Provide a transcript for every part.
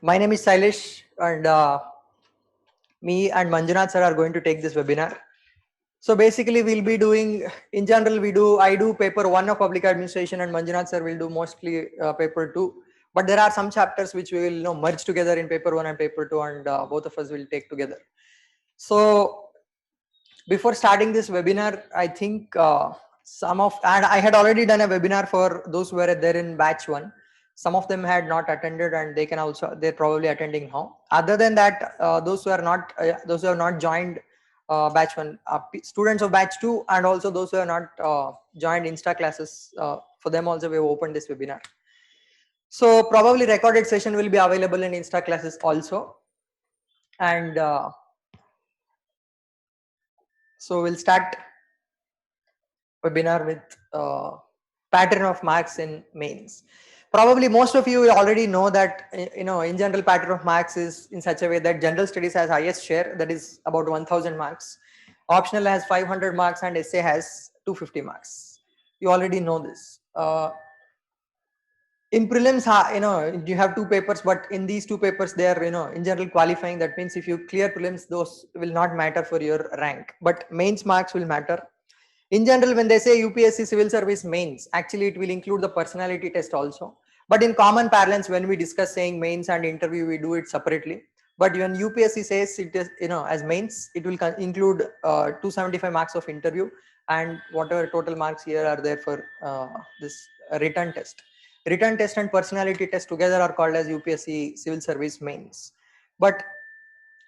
My name is Sailesh, and me and Manjunath sir are going to take this webinar. So basically, we'll be doing, in general, I do paper 1 of public administration, and Manjunath sir will do mostly paper 2. But there are some chapters which we will merge together in paper 1 and paper 2, and both of us will take together. So before starting this webinar, I think and I had already done a webinar for those who were there in batch 1. Some of them had not attended, and they're probably attending now. Other than that, those who have not joined batch 1, students of batch 2, and also those who have not joined Insta classes, for them also we have opened this webinar. So probably recorded session will be available in Insta classes also. And so we'll start webinar with pattern of marks in mains. Probably most of you already know that in general pattern of marks is in such a way that general studies has highest share, that is about 1000 marks, optional has 500 marks, and essay has 250 marks. You already know this. In prelims, you have 2 papers, but in these 2 papers they are in general qualifying. That means if you clear prelims, those will not matter for your rank, but mains marks will matter. In general, when they say UPSC civil service mains, actually it will include the personality test also. But in common parlance, when we discuss saying mains and interview, we do it separately. But when UPSC says it is, as mains, it will include 275 marks of interview, and whatever total marks here are there for this written test. Written test and personality test together are called as UPSC civil service mains. But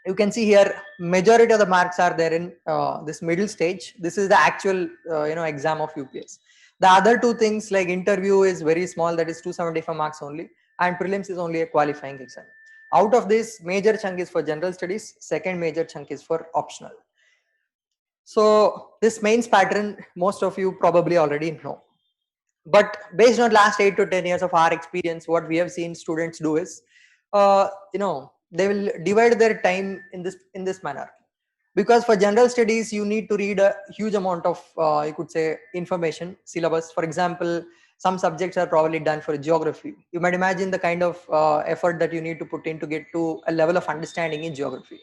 you can see here majority of the marks are there in this middle stage. This is the actual exam of UPS. The other 2 things like interview is very small, that is 275 marks only, and prelims is only a qualifying exam. Out of this, major chunk is for general studies, second major chunk is for optional. So this mains pattern most of you probably already know. But based on last 8 to 10 years of our experience, what we have seen students do is they will divide their time in this manner. Because for general studies, you need to read a huge amount of you could say information syllabus. For example, some subjects are probably done for geography. You might imagine the kind of effort that you need to put in to get to a level of understanding in geography.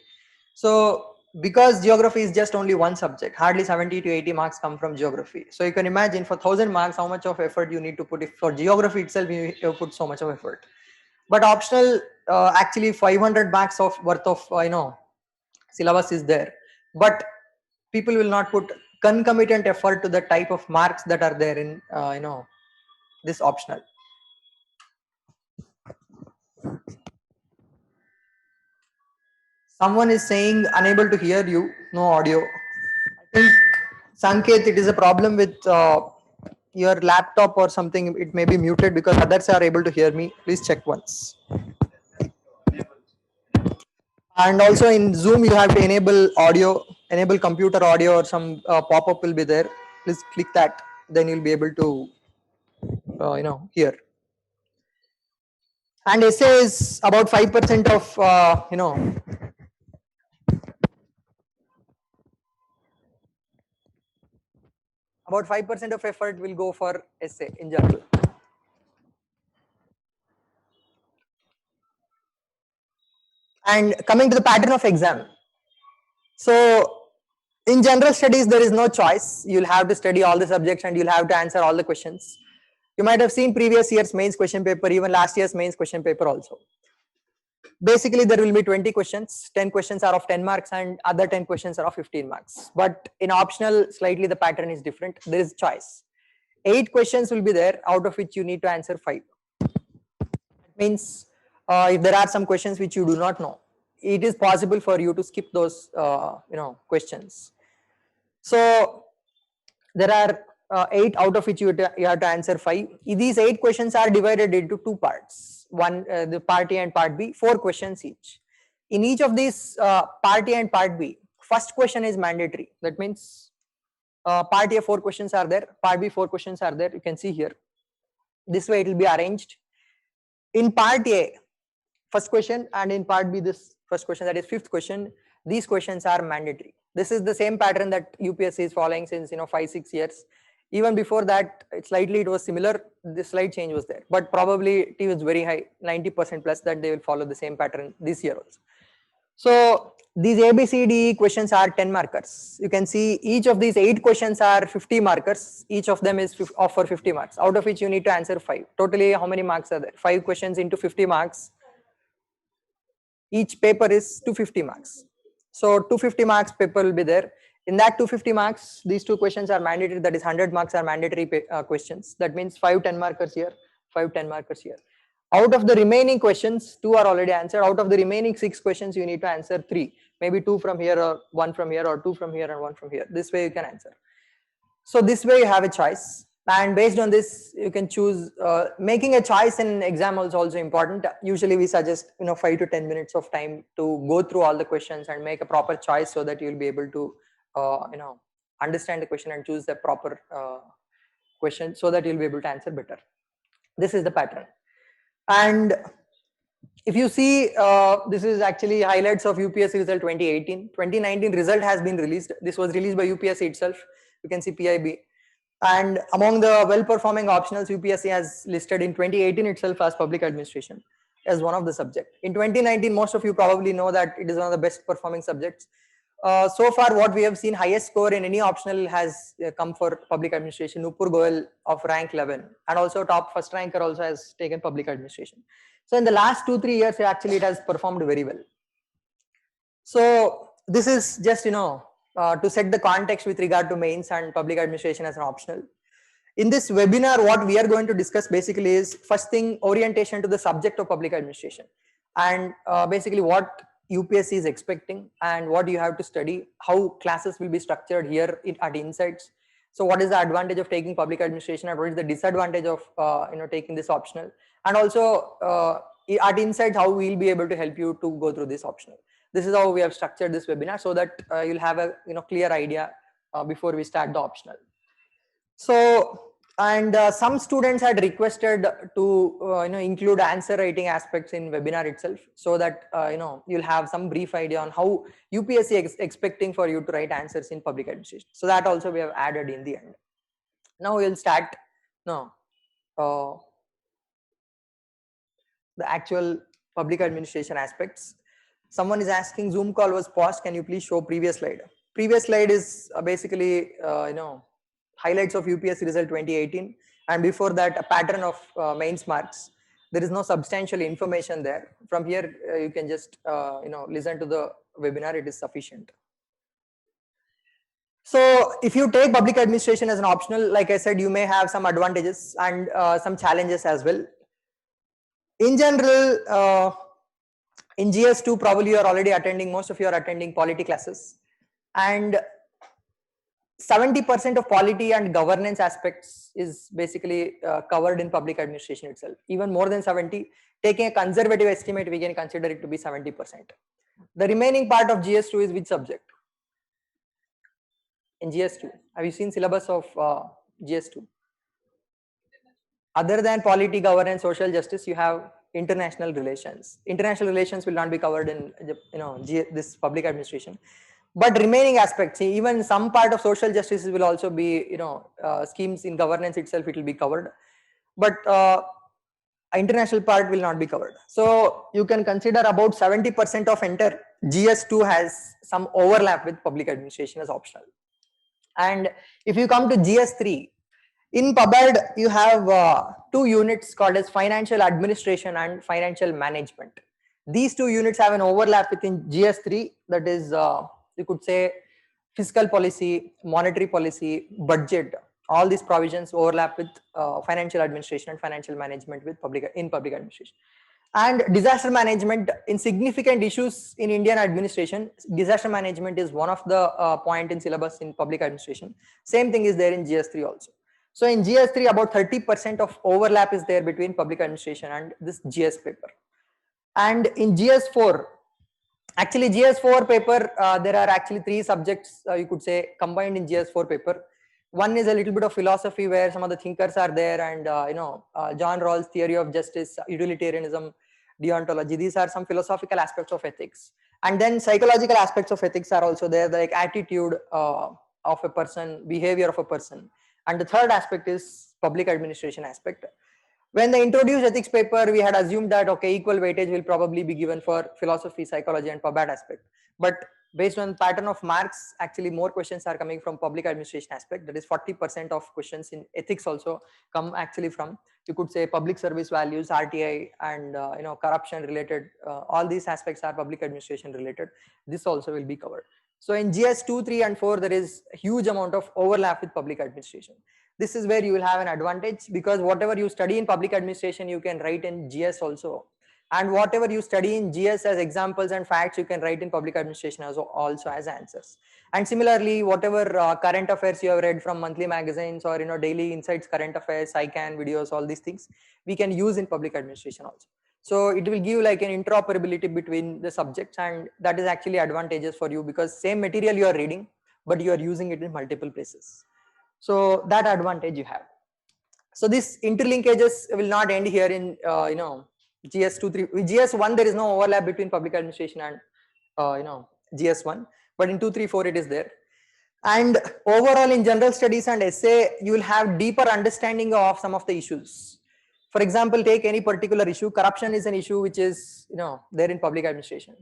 So because geography is just only one subject, hardly 70 to 80 marks come from geography. So you can imagine for 1000 marks how much of effort you need to put. If for geography itself you put so much of effort. But optional, actually 500 marks of worth of syllabus is there, but people will not put concomitant effort to the type of marks that are there in this optional. Someone is saying unable to hear you, no audio. I think Sanket, it is a problem with your laptop or something. It may be muted because others are able to hear me. Please check once. And also in Zoom, you have to enable audio, enable computer audio, or some pop-up will be there. Please click that, then you'll be able to hear. And essay is about 5% of about 5% of effort will go for essay in general. And coming to the pattern of exam, so in general studies there is no choice. You'll have to study all the subjects and you'll have to answer all the questions. You might have seen previous year's mains question paper, even last year's mains question paper also. Basically, there will be 20 questions. 10 questions are of 10 marks and other 10 questions are of 15 marks. But in optional, slightly the pattern is different. There is choice. 8 questions will be there, out of which you need to answer 5. That means if there are some questions which you do not know, it is possible for you to skip those questions. So there are 8, out of which you have to answer 5. These 8 questions are divided into 2 parts. One, the part A and part B, 4 questions each. In each of these part A and part B, first question is mandatory. That means part A 4 questions are there, part B 4 questions are there. You can see here. This way it will be arranged. In part A, first question, and in part B, this first question, that is 5th question, these questions are mandatory. This is the same pattern that UPSC is following since 5-6 years. Even before that, it was similar. The slight change was there, but probability was very high, 90% plus, that they will follow the same pattern this year also. So these ABCD questions are 10 markers. You can see each of these 8 questions are 50 markers. Each of them is offer 50 marks, out of which you need to answer 5. Totally, how many marks are there? 5 questions into 50 marks. Each paper is 250 marks. So 250 marks paper will be there. In that 250 marks, these 2 questions are mandatory. That is 100 marks are mandatory questions. That means 5 10 markers here, 5 10 markers here. Out of the remaining questions, 2 are already answered. Out of the remaining 6 questions, you need to answer 3. Maybe 2 from here or 1 from here, or 2 from here and 1 from here. This way you can answer. So this way you have a choice. And based on this, you can choose. Making a choice in exam is also important. Usually we suggest 5 to 10 minutes of time to go through all the questions and make a proper choice, so that you will be able to understand the question and choose the proper question, so that you'll be able to answer better. This is the pattern. And if you see, this is actually highlights of UPSC result 2018. 2019 result has been released. This was released by UPSC itself. You can see PIB. And among the well-performing optionals, UPSC has listed in 2018 itself as public administration as one of the subject. In 2019, most of you probably know that it is one of the best performing subjects. So far, what we have seen, highest score in any optional has come for public administration. Nupur Goel of rank 11, and also top first ranker also has taken public administration. So in the last 2-3 years, actually it has performed very well. So this is just to set the context with regard to mains and public administration as an optional. In this webinar, what we are going to discuss basically is, first thing, orientation to the subject of public administration, and basically what UPSC is expecting and what you have to study, how classes will be structured here at Insights. So what is the advantage of taking public administration, and what is the disadvantage of taking this optional, and also at Insights how we will be able to help you to go through this optional. This is how we have structured this webinar, so that you'll have a clear idea before we start the optional. So, and some students had requested to include answer writing aspects in webinar itself, so that you'll have some brief idea on how UPSC is expecting for you to write answers in public administration. So that also we have added in the end. Now we'll start the actual public administration aspects. Someone is asking, Zoom call was paused. Can you please show previous slide? Previous slide is basically highlights of UPSC result 2018, and before that a pattern of mains marks. There is no substantial information there. From here you can just listen to the webinar. It is sufficient. So if you take public administration as an optional, like I said, you may have some advantages and some challenges as well. In general, in GS2 probably you are already attending, most of you are attending polity classes, and 70% of polity and governance aspects is basically covered in public administration itself. Even more than 70, taking a conservative estimate, we can consider it to be 70%. The remaining part of GS2 is which subject? In GS2, have you seen syllabus of GS2? Other than polity, governance, social justice, you have international relations. International relations will not be covered in this public administration. But remaining aspects, even some part of social justice will also be, schemes in governance itself, it will be covered. But international part will not be covered. So you can consider about 70% of entire GS2 has some overlap with public administration as optional. And if you come to GS3, in PubAd, you have 2 units called as financial administration and financial management. These 2 units have an overlap within GS3, that is, you could say fiscal policy, monetary policy, budget. All these provisions overlap with financial administration and financial management with public administration. And disaster management, in significant issues in Indian administration, disaster management is one of the point in syllabus in public administration. Same thing is there in GS3 also. So in GS3, about 30% of overlap is there between public administration and this GS paper. And in GS4, actually GS4 paper, there are actually 3 subjects you could say combined in GS4 paper. One is a little bit of philosophy where some of the thinkers are there, and John Rawls' theory of justice, utilitarianism, deontology. These are some philosophical aspects of ethics. And then psychological aspects of ethics are also there, like attitude of a person, behavior of a person, And the third aspect is public administration aspect. When they introduced ethics paper, we had assumed that, okay, equal weightage will probably be given for philosophy, psychology, and PubAd aspect. But based on pattern of marks, actually more questions are coming from public administration aspect. That is 40% of questions in ethics also come actually from, you could say, public service values, RTI, and corruption related. All these aspects are public administration related. This also will be covered. So in GS 2, 3, and 4, there is a huge amount of overlap with public administration. This is where you will have an advantage, because whatever you study in public administration, you can write in GS also. And whatever you study in GS as examples and facts, you can write in public administration also as answers. And similarly, whatever current affairs you have read from monthly magazines or daily insights, current affairs, ICANN videos, all these things, we can use in public administration also. So it will give like an interoperability between the subjects, and that is actually advantageous for you, because same material you are reading, but you are using it in multiple places. So that advantage you have. So this interlinkages will not end here in GS2, 3. With GS1 there is no overlap between public administration and GS1, but in 2, 3, 4 it is there. And overall in general studies and essay, you will have deeper understanding of some of the issues. For example, take any particular issue. Corruption is an issue which is there in public administration.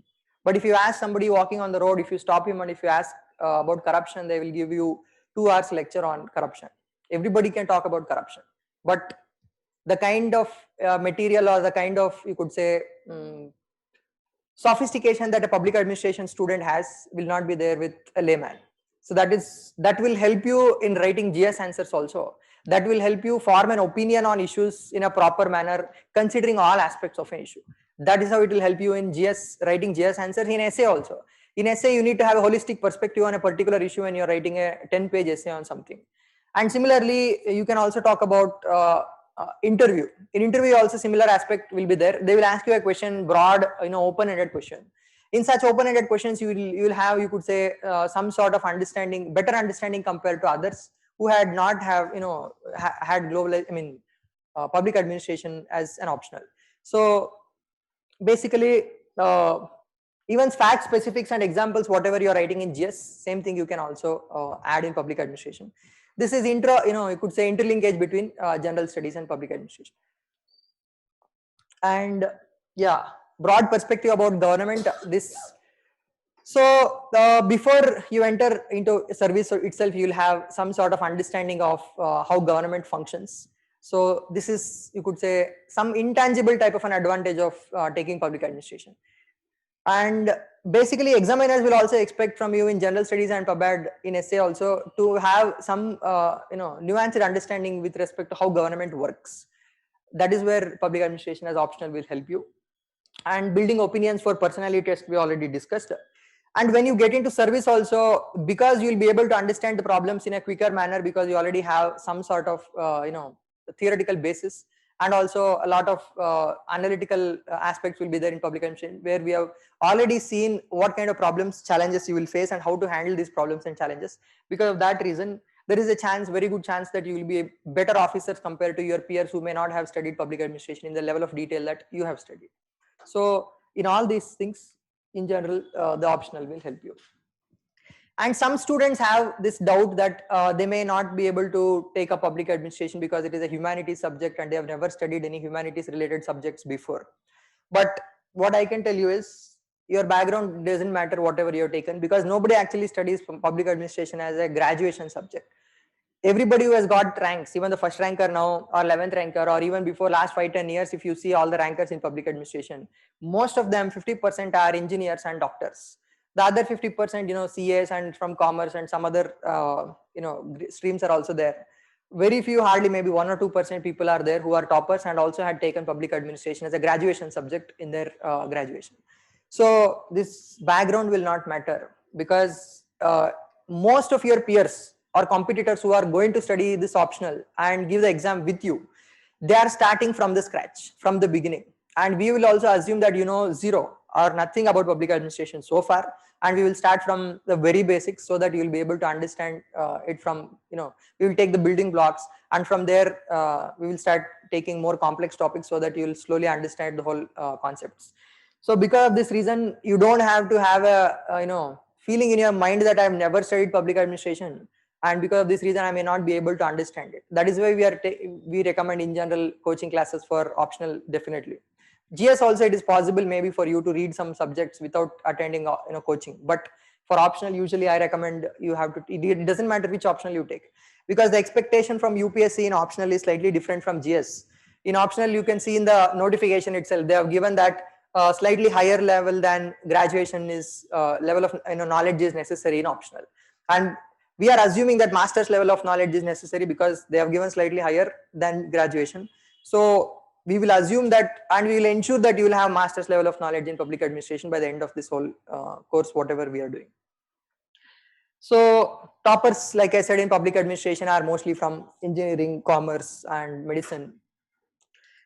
But if you ask somebody walking on the road, if you stop him and if you ask about corruption, they will give you 2 hours lecture on corruption. Everybody can talk about corruption, but the kind of material or the kind of, you could say, sophistication that a public administration student has will not be there with a layman. So that will help you in writing GS answers also. That will help you form an opinion on issues in a proper manner, considering all aspects of an issue. That is how it will help you in GS, writing GS answers. In essay also. In essay, you need to have a holistic perspective on a particular issue when you're writing a 10-page essay on something. And similarly, you can also talk about interview. In interview also similar aspect will be there. They will ask you a question, broad, open-ended question. In such open-ended questions, you will have, you could say, some sort of understanding, better understanding compared to others who had not have, had global, public administration as an optional. So basically, even fact specifics and examples, whatever you are writing in GS, same thing you can also add in public administration. This is you could say interlinkage between general studies and public administration. And yeah, broad perspective about government. So before you enter into service itself, you will have some sort of understanding of how government functions. So this is, you could say, some intangible type of an advantage of taking public administration. And basically examiners will also expect from you in general studies and PubAd in essay also to have some nuanced understanding with respect to how government works. That is where public administration as optional will help you. And building opinions for personality test we already discussed. And when you get into service also, because you will be able to understand the problems in a quicker manner, because you already have some sort of theoretical basis, and also a lot of analytical aspects will be there in public administration, where we have already seen what kind of problems, challenges you will face and how to handle these problems and challenges. Because of that reason, there is a chance, very good chance, that you will be better officers compared to your peers who may not have studied public administration in the level of detail that you have studied. So in all these things, in general, the optional will help you. And some students have this doubt that they may not be able to take up public administration because it is a humanities subject and they have never studied any humanities related subjects before. But what I can tell you is, your background doesn't matter, whatever you have taken, because nobody actually studies public administration as a graduation subject. Everybody who has got ranks, even the first ranker now or 11th ranker, or even before last 5-10 years, if you see all the rankers in public administration, most of them, 50% are engineers and doctors. The other 50%, CAs and from commerce and some other, streams are also there. Very few, hardly maybe 1 or 2% people are there who are toppers and also had taken public administration as a graduation subject in their graduation. So this background will not matter, because most of your peers or competitors who are going to study this optional and give the exam with you, they are starting from the scratch, from the beginning. And we will also assume that you know zero or nothing about public administration so far, and we will start from the very basics so that you will be able to understand it from, we will take the building blocks, and from there we will start taking more complex topics so that you will slowly understand the whole concepts. So because of this reason, you don't have to have a feeling in your mind that I have never studied public administration. and because of this reason I may not be able to understand it. That is why we recommend in general coaching classes for optional. Definitely GS also, it is possible maybe for you to read some subjects without attending coaching, but for optional usually I recommend you have to, it doesn't matter which optional you take, because the expectation from UPSC in optional is slightly different from GS. In optional, you can see in the notification itself, they have given that slightly higher level than graduation is level of knowledge is necessary in optional, and we are assuming that master's level of knowledge is necessary because they have given slightly higher than graduation. So we will assume that, and we will ensure that you will have master's level of knowledge in public administration by the end of this whole course, whatever we are doing. So toppers, like I said, in public administration are mostly from engineering, commerce, and medicine.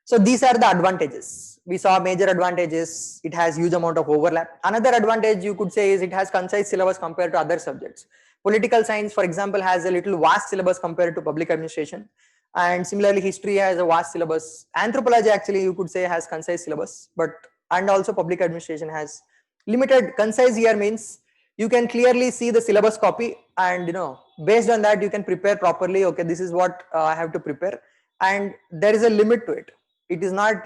So these are the advantages. We saw major advantages. It has huge amount of overlap. Another advantage you could say is it has concise syllabus compared to other subjects. Political science, for example, has a little vast syllabus compared to public administration. And similarly, history has a vast syllabus. Anthropology, actually, you could say has concise syllabus, but and also public administration has limited. Concise here means you can clearly see the syllabus copy, and based on that you can prepare properly. Okay, this is what I have to prepare, and there is a limit to it. It is not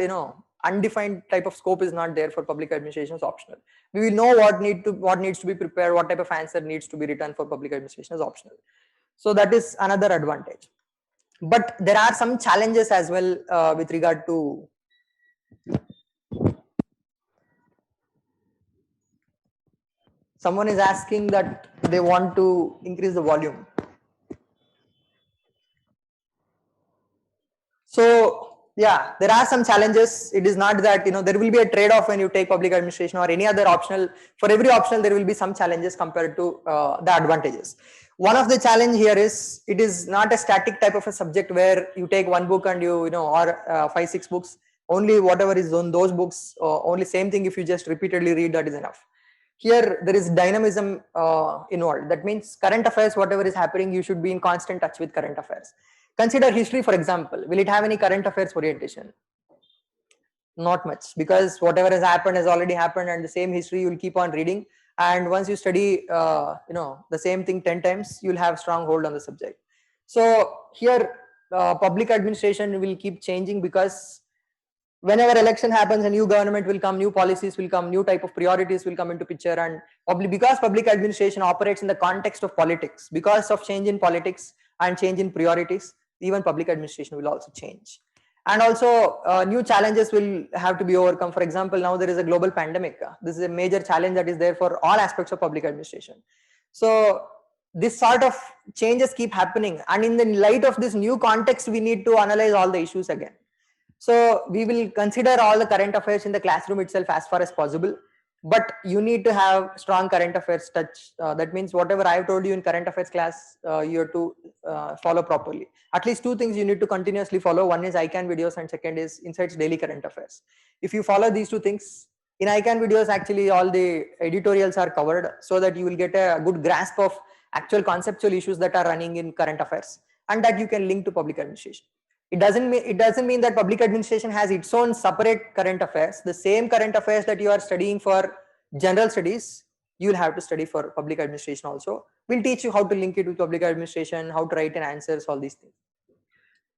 undefined type of scope is not there for public administration. Is optional. We will know what needs to be prepared, what type of answer needs to be written for public administration is optional. So that is another advantage. But there are some challenges as well with regard to someone is asking that they want to increase the volume. So yeah, there are some challenges. It is not that there will be a trade-off when you take public administration or any other optional. For every optional, there will be some challenges compared to the advantages. One of the challenge here is it is not a static type of a subject where you take one book and or 5-6 books. Only whatever is on those books. Only same thing. If you just repeatedly read, that is enough. Here there is dynamism involved. That means current affairs, whatever is happening, you should be in constant touch with current affairs. Consider history, for example. Will it have any current affairs orientation? Not much, because whatever has happened has already happened, and the same history you will keep on reading. And once you study, the same thing 10 times, you'll have strong hold on the subject. So here, public administration will keep changing, because whenever election happens, a new government will come, new policies will come, new type of priorities will come into picture, and because public administration operates in the context of politics, because of change in politics and change in priorities, even public administration will also change. And also new challenges will have to be overcome. For example, now there is a global pandemic. This is a major challenge that is there for all aspects of public administration. So this sort of changes keep happening, and in the light of this new context, we need to analyze all the issues again. So we will consider all the current affairs in the classroom itself as far as possible, but you need to have strong current affairs touch. That means whatever I have told you in current affairs class, you have to follow properly. At least two things you need to continuously follow. One is ICANN videos, and second is Insights Daily Current Affairs. If you follow these two things, in ICANN videos, actually all the editorials are covered, so that you will get a good grasp of actual conceptual issues that are running in current affairs, and that you can link to public administration. It doesn't mean that public administration has its own separate current affairs. The same current affairs that you are studying for general studies, you will have to study for public administration also. We'll teach you how to link it with public administration, how to write an answers, all these things.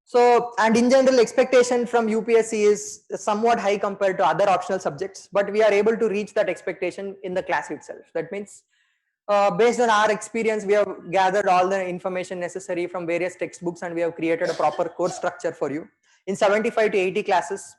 So, and in general, expectation from UPSC is somewhat high compared to other optional subjects, but we are able to reach that expectation in the class itself. That means based on our experience, we have gathered all the information necessary from various textbooks, and we have created a proper course structure for you. In 75 to 80 classes,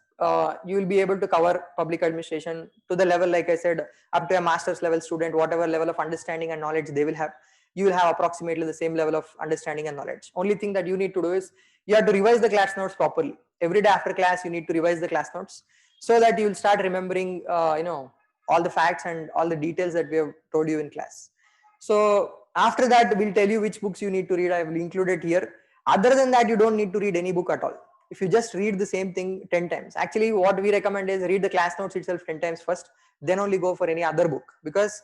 you will be able to cover public administration to the level, like I said, up to a master's level student. Whatever level of understanding and knowledge they will have, you will have approximately the same level of understanding and knowledge. Only thing that you need to do is you have to revise the class notes properly. Every day after class, you need to revise the class notes, so that you will start remembering all the facts and all the details that we have told you in class. So after that, we'll tell you which books you need to read. I will include it here. Other than that, you don't need to read any book at all. If you just read the same thing 10 times, actually what we recommend is read the class notes itself 10 times first, then only go for any other book, because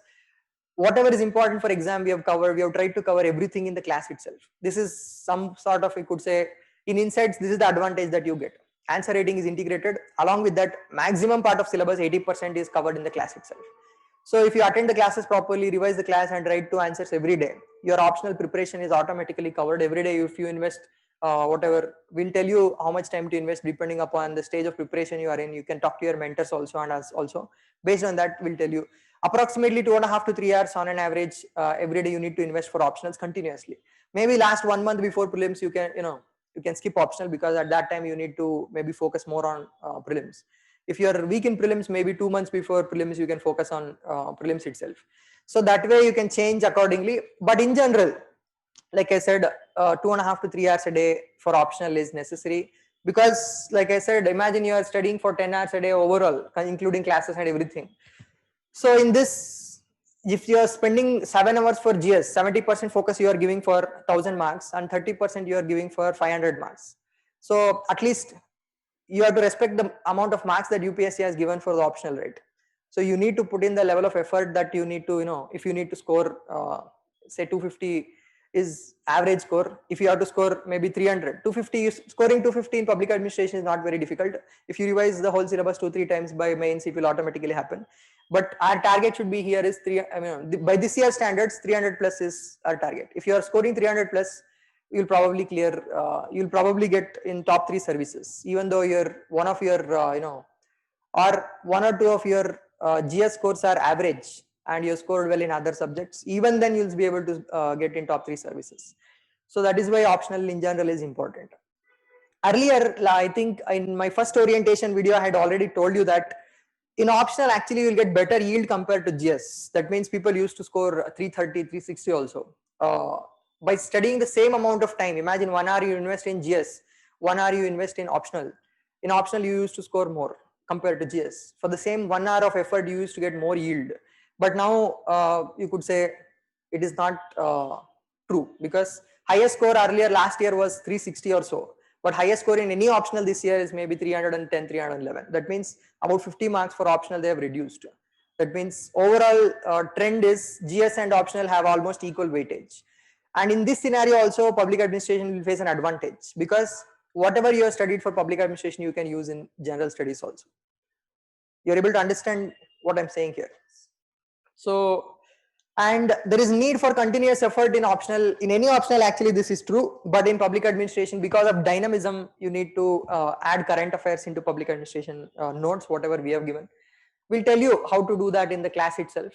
whatever is important for exam, we have tried to cover everything in the class itself. This is some sort of, you could say, in Insights, this is the advantage that you get. Answer rating is integrated. Along with that, maximum part of syllabus, 80% is covered in the class itself. So if you attend the classes properly, revise the class and write 2 answers every day, your optional preparation is automatically covered every day. If you invest whatever, we'll tell you how much time to invest depending upon the stage of preparation you are in. You can talk to your mentors also and us also. Based on that, we'll tell you approximately 2.5 to 3 hours on an average every day you need to invest for optionals continuously. Maybe last 1 month before prelims, you can, you can skip optional because at that time you need to maybe focus more on prelims. If you are weak in prelims, maybe 2 months before prelims you can focus on prelims itself. So that way you can change accordingly. But in general, like I said, 2.5 to 3 hours a day for optional is necessary, because like I said, imagine you are studying for 10 hours a day overall, including classes and everything. So in this, if you are spending 7 hours for GS, 70% focus you are giving for 1000 marks and 30% you are giving for 500 marks. So at least you have to respect the amount of marks that UPSC has given for the optional, right? So you need to put in the level of effort that you need to, if you need to score, say 250 is average score. If you have to score maybe 300, 250, scoring 250 in public administration is not very difficult. If you revise the whole syllabus 2-3 times by mains, it will automatically happen. But our target should be here is by this year standards, 300 plus is our target. If you are scoring 300 plus, you'll probably clear, you'll probably get in top 3 services, even though one of your, or 1 or 2 of your GS scores are average and you scored well in other subjects, even then you'll be able to get in top 3 services. So that is why optional in general is important. Earlier, I think in my first orientation video, I had already told you that in optional, actually, you'll get better yield compared to GS. That means people used to score 330, 360 also. By studying the same amount of time, imagine 1 hour you invest in GS, 1 hour you invest in optional. In optional, you used to score more compared to GS. For the same 1 hour of effort, you used to get more yield. But now you could say it is not true, because highest score earlier last year was 360 or so. But highest score in any optional this year is maybe 310, 311. That means about 50 marks for optional they have reduced. That means overall trend is GS and optional have almost equal weightage. And in this scenario also, public administration will face an advantage, because whatever you have studied for public administration, you can use in general studies also. You're able to understand what I'm saying here. So, and there is need for continuous effort in optional. In any optional, actually, this is true. But in public administration, because of dynamism, you need to add current affairs into public administration notes, whatever we have given. We'll tell you how to do that in the class itself,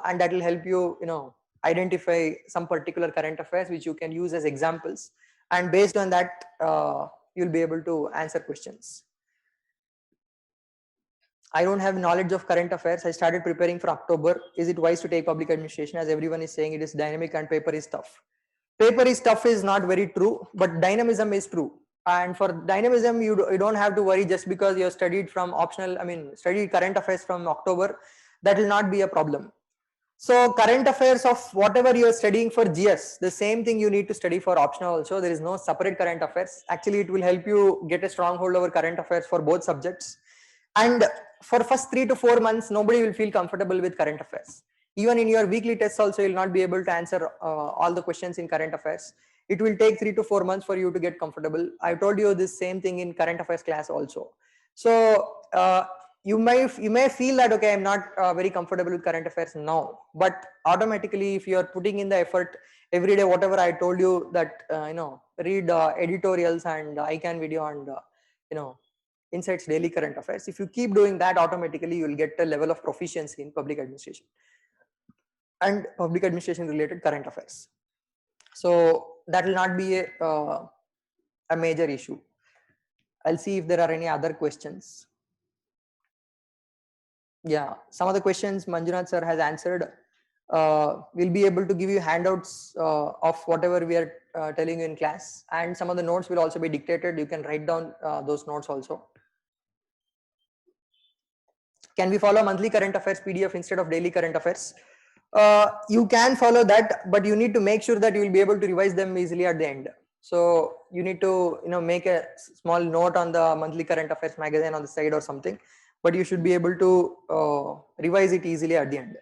and that will help you, identify some particular current affairs which you can use as examples. And based on that, you'll be able to answer questions. I don't have knowledge of current affairs. I started preparing for October. Is it wise to take public administration? As everyone is saying, it is dynamic and paper is tough. Paper is tough is not very true, but dynamism is true. And for dynamism, you don't have to worry just because you have studied from optional, studied current affairs from October. That will not be a problem. So current affairs of whatever you are studying for GS, the same thing you need to study for optional also. There is no separate current affairs. Actually, it will help you get a stronghold over current affairs for both subjects. And for first 3 to 4 months, nobody will feel comfortable with current affairs. Even in your weekly tests also, you'll not be able to answer all the questions in current affairs. It will take 3 to 4 months for you to get comfortable. I told you this same thing in current affairs class also. So you may feel that, okay, I'm not very comfortable with current affairs now, but automatically if you are putting in the effort every day, whatever I told you that, read editorials and ICANN video and, Insights Daily Current Affairs. If you keep doing that, automatically you will get a level of proficiency in public administration and public administration related current affairs. So that will not be a major issue. I'll see if there are any other questions. Yeah, some of the questions Manjunath sir has answered. We'll be able to give you handouts of whatever we are telling you in class, and some of the notes will also be dictated. You can write down those notes also. Can we follow monthly current affairs PDF instead of daily current affairs? You can follow that, but you need to make sure that you will be able to revise them easily at the end. So you need to make a small note on the monthly current affairs magazine on the side or something, but you should be able to revise it easily at the end.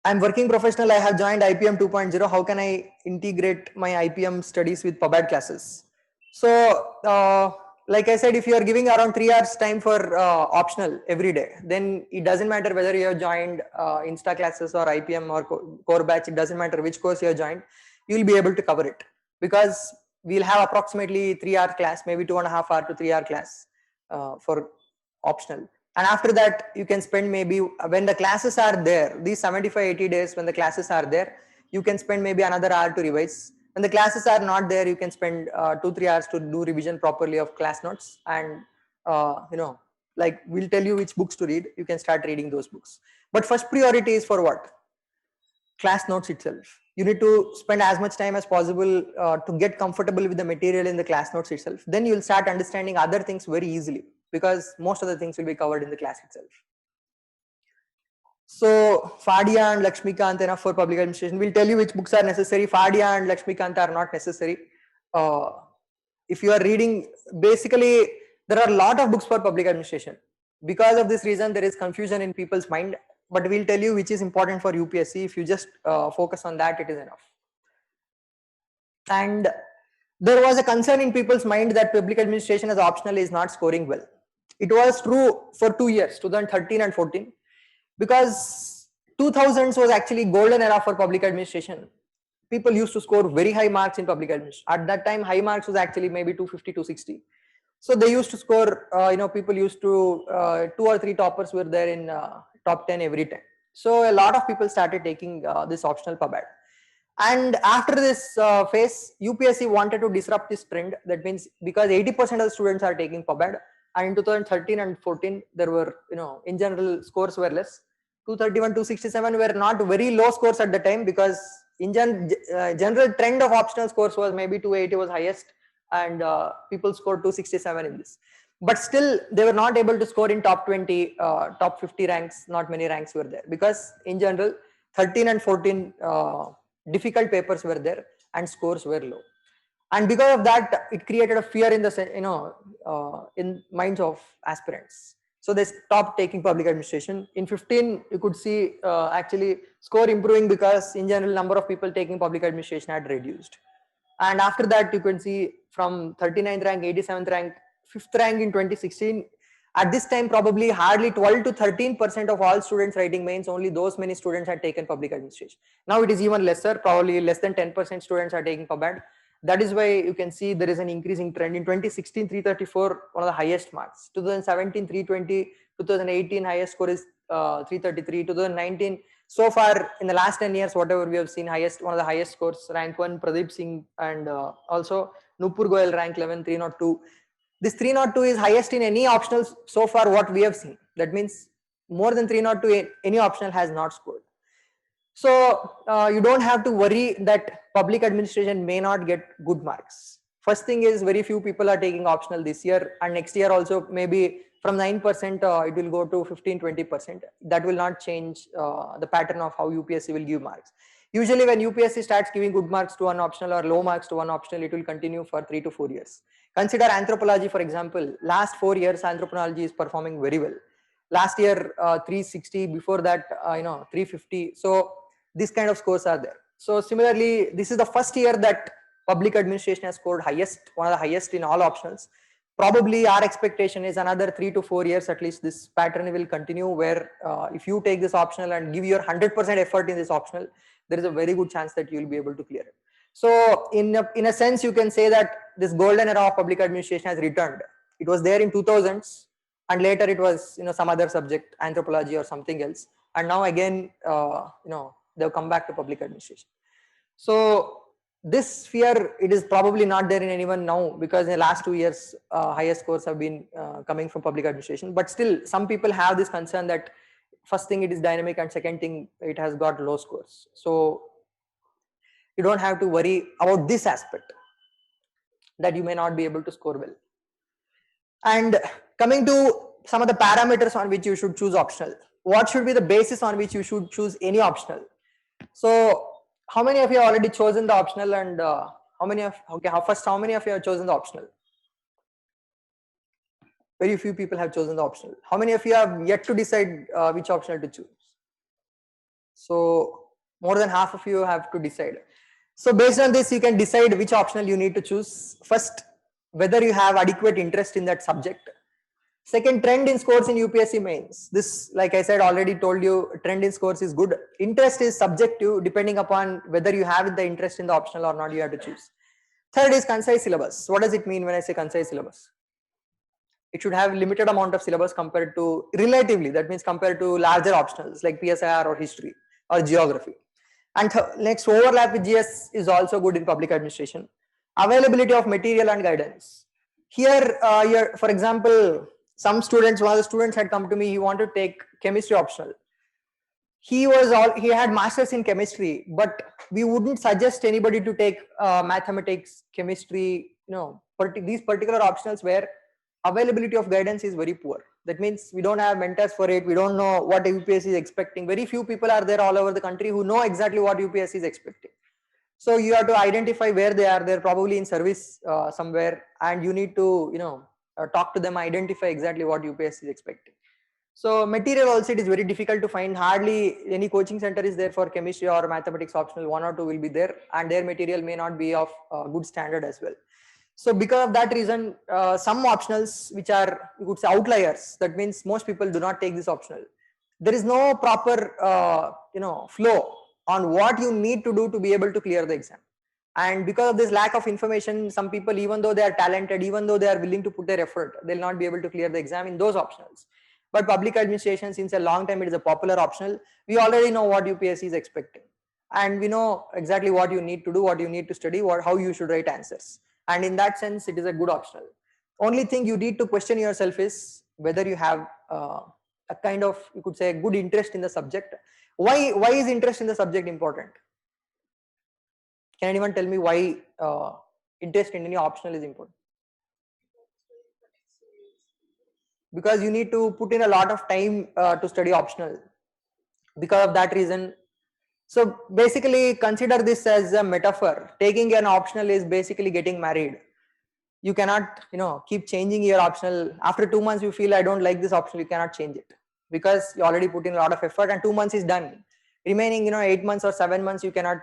I'm working professional. I have joined IPM 2.0. How can I integrate my IPM studies with PubAd classes? So like I said, if you are giving around 3 hours time for optional every day, then it doesn't matter whether you have joined Insta classes or IPM or core batch. It doesn't matter which course you have joined. You will be able to cover it because we'll have approximately 3 hour class, maybe 2.5 hour to 3 hour class for optional. And after that, you can spend maybe when the classes are there, these 75-80 days when the classes are there, you can spend maybe another hour to revise. When the classes are not there, you can spend 2-3 hours to do revision properly of class notes. And like we'll tell you which books to read. You can start reading those books. But first priority is for what? Class notes itself. You need to spend as much time as possible to get comfortable with the material in the class notes itself. Then you'll start understanding other things very easily because most of the things will be covered in the class itself. So Fadia and Lakshmikant enough for public administration. We'll tell you which books are necessary. Fadia and Lakshmikant are not necessary. If you are reading, basically there are a lot of books for public administration. Because of this reason, there is confusion in people's mind. But we'll tell you which is important for UPSC. If you just focus on that, it is enough. And there was a concern in people's mind that public administration as optional is not scoring well. It was true for 2 years, 2013 and 14, because 2000s was actually golden era for public administration. People used to score very high marks in public administration. At that time, high marks was actually maybe 250, 260. So they used to score, people used to, 2 or 3 toppers were there in top 10 every time. So a lot of people started taking this optional PubAd. And after this phase, UPSC wanted to disrupt this trend. That means because 80% of the students are taking PubAd, and in 2013 and 14, there were, in general, scores were less. 231, 267 were not very low scores at the time because in general trend of optional scores was maybe 280 was highest, and people scored 267 in this. But still, they were not able to score in top 20, top 50 ranks. Not many ranks were there because in general, 13 and 14 difficult papers were there and scores were low. And because of that, it created a fear in the in minds of aspirants. So they stopped taking public administration. In 15, you could see actually score improving because in general number of people taking public administration had reduced. And after that, you can see from 39th rank, 87th rank, 5th rank in 2016. At this time, probably hardly 12 to 13% of all students writing mains, only those many students had taken public administration. Now it is even lesser, probably less than 10% students are taking PubAd. That is why you can see there is an increasing trend. In 2016, 334, one of the highest marks. 2017, 320. 2018, highest score is 333. 2019, so far in the last 10 years, whatever we have seen, highest, one of the highest scores, rank 1, Pradeep Singh, and also Nupur Goyal, rank 11, 302. This 302 is highest in any optional so far what we have seen. That means more than 302, any optional has not scored. So you don't have to worry that public administration may not get good marks. First thing is very few people are taking optional this year, and next year also maybe from 9% it will go to 15-20%. That will not change the pattern of how UPSC will give marks. Usually when UPSC starts giving good marks to one optional or low marks to one optional, it will continue for 3 to 4 years. Consider anthropology, for example. Last 4 years, anthropology is performing very well. Last year, 360. Before that, 350. So these kind of scores are there. So similarly, this is the first year that public administration has scored highest, one of the highest in all optionals. Probably our expectation is another 3 to 4 years at least this pattern will continue, where if you take this optional and give your 100% effort in this optional, there is a very good chance that you will be able to clear it. So in a sense, you can say that this golden era of public administration has returned. It was there in 2000s, and later it was some other subject, anthropology or something else, and now again they've come back to public administration. So this fear, it is probably not there in anyone now, because in the last 2 years highest scores have been coming from public administration. But still some people have this concern that first thing it is dynamic, and second thing it has got low scores. So you don't have to worry about this aspect, that you may not be able to score well. And coming to some of the parameters on which you should choose optional. What should be the basis on which you should choose any optional? So how many of you have already chosen the optional, and how many of you have chosen the optional? Very few people have chosen the optional. How many of you have yet to decide which optional to choose? So more than half of you have to decide. So based on this, you can decide which optional you need to choose. First, whether you have adequate interest in that subject. Second, trend in scores in UPSC mains. This, like I said, already told you, trend in scores is good. Interest is subjective, depending upon whether you have the interest in the optional or not, you have to choose. Third is concise syllabus. What does it mean when I say concise syllabus? It should have limited amount of syllabus compared to, relatively, that means compared to larger optionals like PSIR or history or geography. And next, overlap with GS is also good in public administration. Availability of material and guidance. Here, for example, one of the students had come to me, he wanted to take chemistry optional. He had masters in chemistry, but we wouldn't suggest anybody to take mathematics, chemistry, these particular optionals where availability of guidance is very poor. That means we don't have mentors for it. We don't know what UPSC is expecting. Very few people are there all over the country who know exactly what UPSC is expecting. So you have to identify where they are. They're probably in service somewhere, and you need to talk to them, identify exactly what UPSC is expecting. So material also, it is very difficult to find. Hardly any coaching center is there for chemistry or mathematics optional. One or two will be there, and their material may not be of good standard as well. So because of that reason, some optionals which are, you could say, outliers, that means most people do not take this optional. There is no proper flow on what you need to do to be able to clear the exam. And because of this lack of information, some people, even though they are talented, even though they are willing to put their effort, they'll not be able to clear the exam in those optionals. But public administration, since a long time it is a popular optional, we already know what UPSC is expecting. And we know exactly what you need to do, what you need to study, how you should write answers. And in that sense, it is a good optional. Only thing you need to question yourself is whether you have a kind of, you could say, good interest in the subject. Why is interest in the subject important? Can anyone tell me why interest in any optional is important? Because you need to put in a lot of time to study optional. Because of that reason, so basically consider this as a metaphor. Taking an optional is basically getting married. You cannot keep changing your optional. After 2 months you feel, I don't like this optional, you cannot change it because you already put in a lot of effort, and 2 months is done. Remaining 8 months or 7 months, you cannot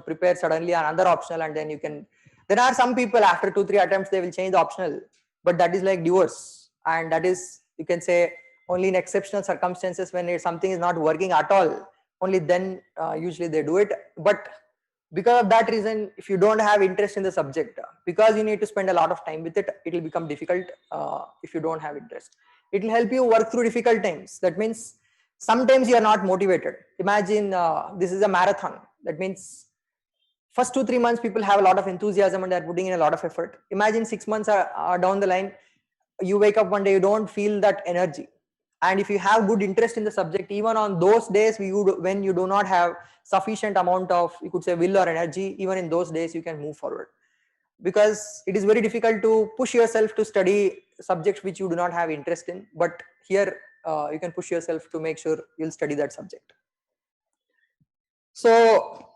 prepare suddenly another optional, and then you can. There are some people, after 2-3 attempts they will change the optional, but that is like divorce, and that is, you can say, only in exceptional circumstances when something is not working at all, only then usually they do it. But because of that reason, if you don't have interest in the subject, because you need to spend a lot of time with it, it will become difficult. If you don't have interest, it will help you work through difficult times. That means sometimes you are not motivated. Imagine this is a marathon. That means first 2-3 months people have a lot of enthusiasm and they are putting in a lot of effort. Imagine 6 months are down the line, you wake up one day, you don't feel that energy. And if you have good interest in the subject, even on those days when you do not have sufficient amount of, you could say, will or energy, even in those days you can move forward, because it is very difficult to push yourself to study subjects which you do not have interest in. But here you can push yourself to make sure you'll study that subject. So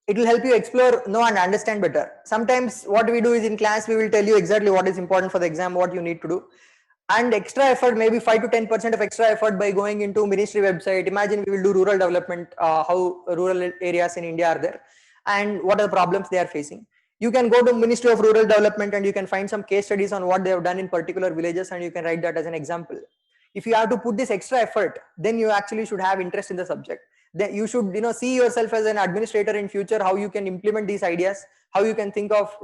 it will help you explore, know and understand better. Sometimes what we do is, in class we will tell you exactly what is important for the exam, what you need to do, and extra effort, maybe 5 to 10% of extra effort by going into ministry website. Imagine we will do rural development, how rural areas in India are there and what are the problems they are facing. You can go to Ministry of Rural Development and you can find some case studies on what they have done in particular villages, and you can write that as an example. If you have to put this extra effort, then you actually should have interest in the subject. Then you should see yourself as an administrator in future, how you can implement these ideas, how you can think of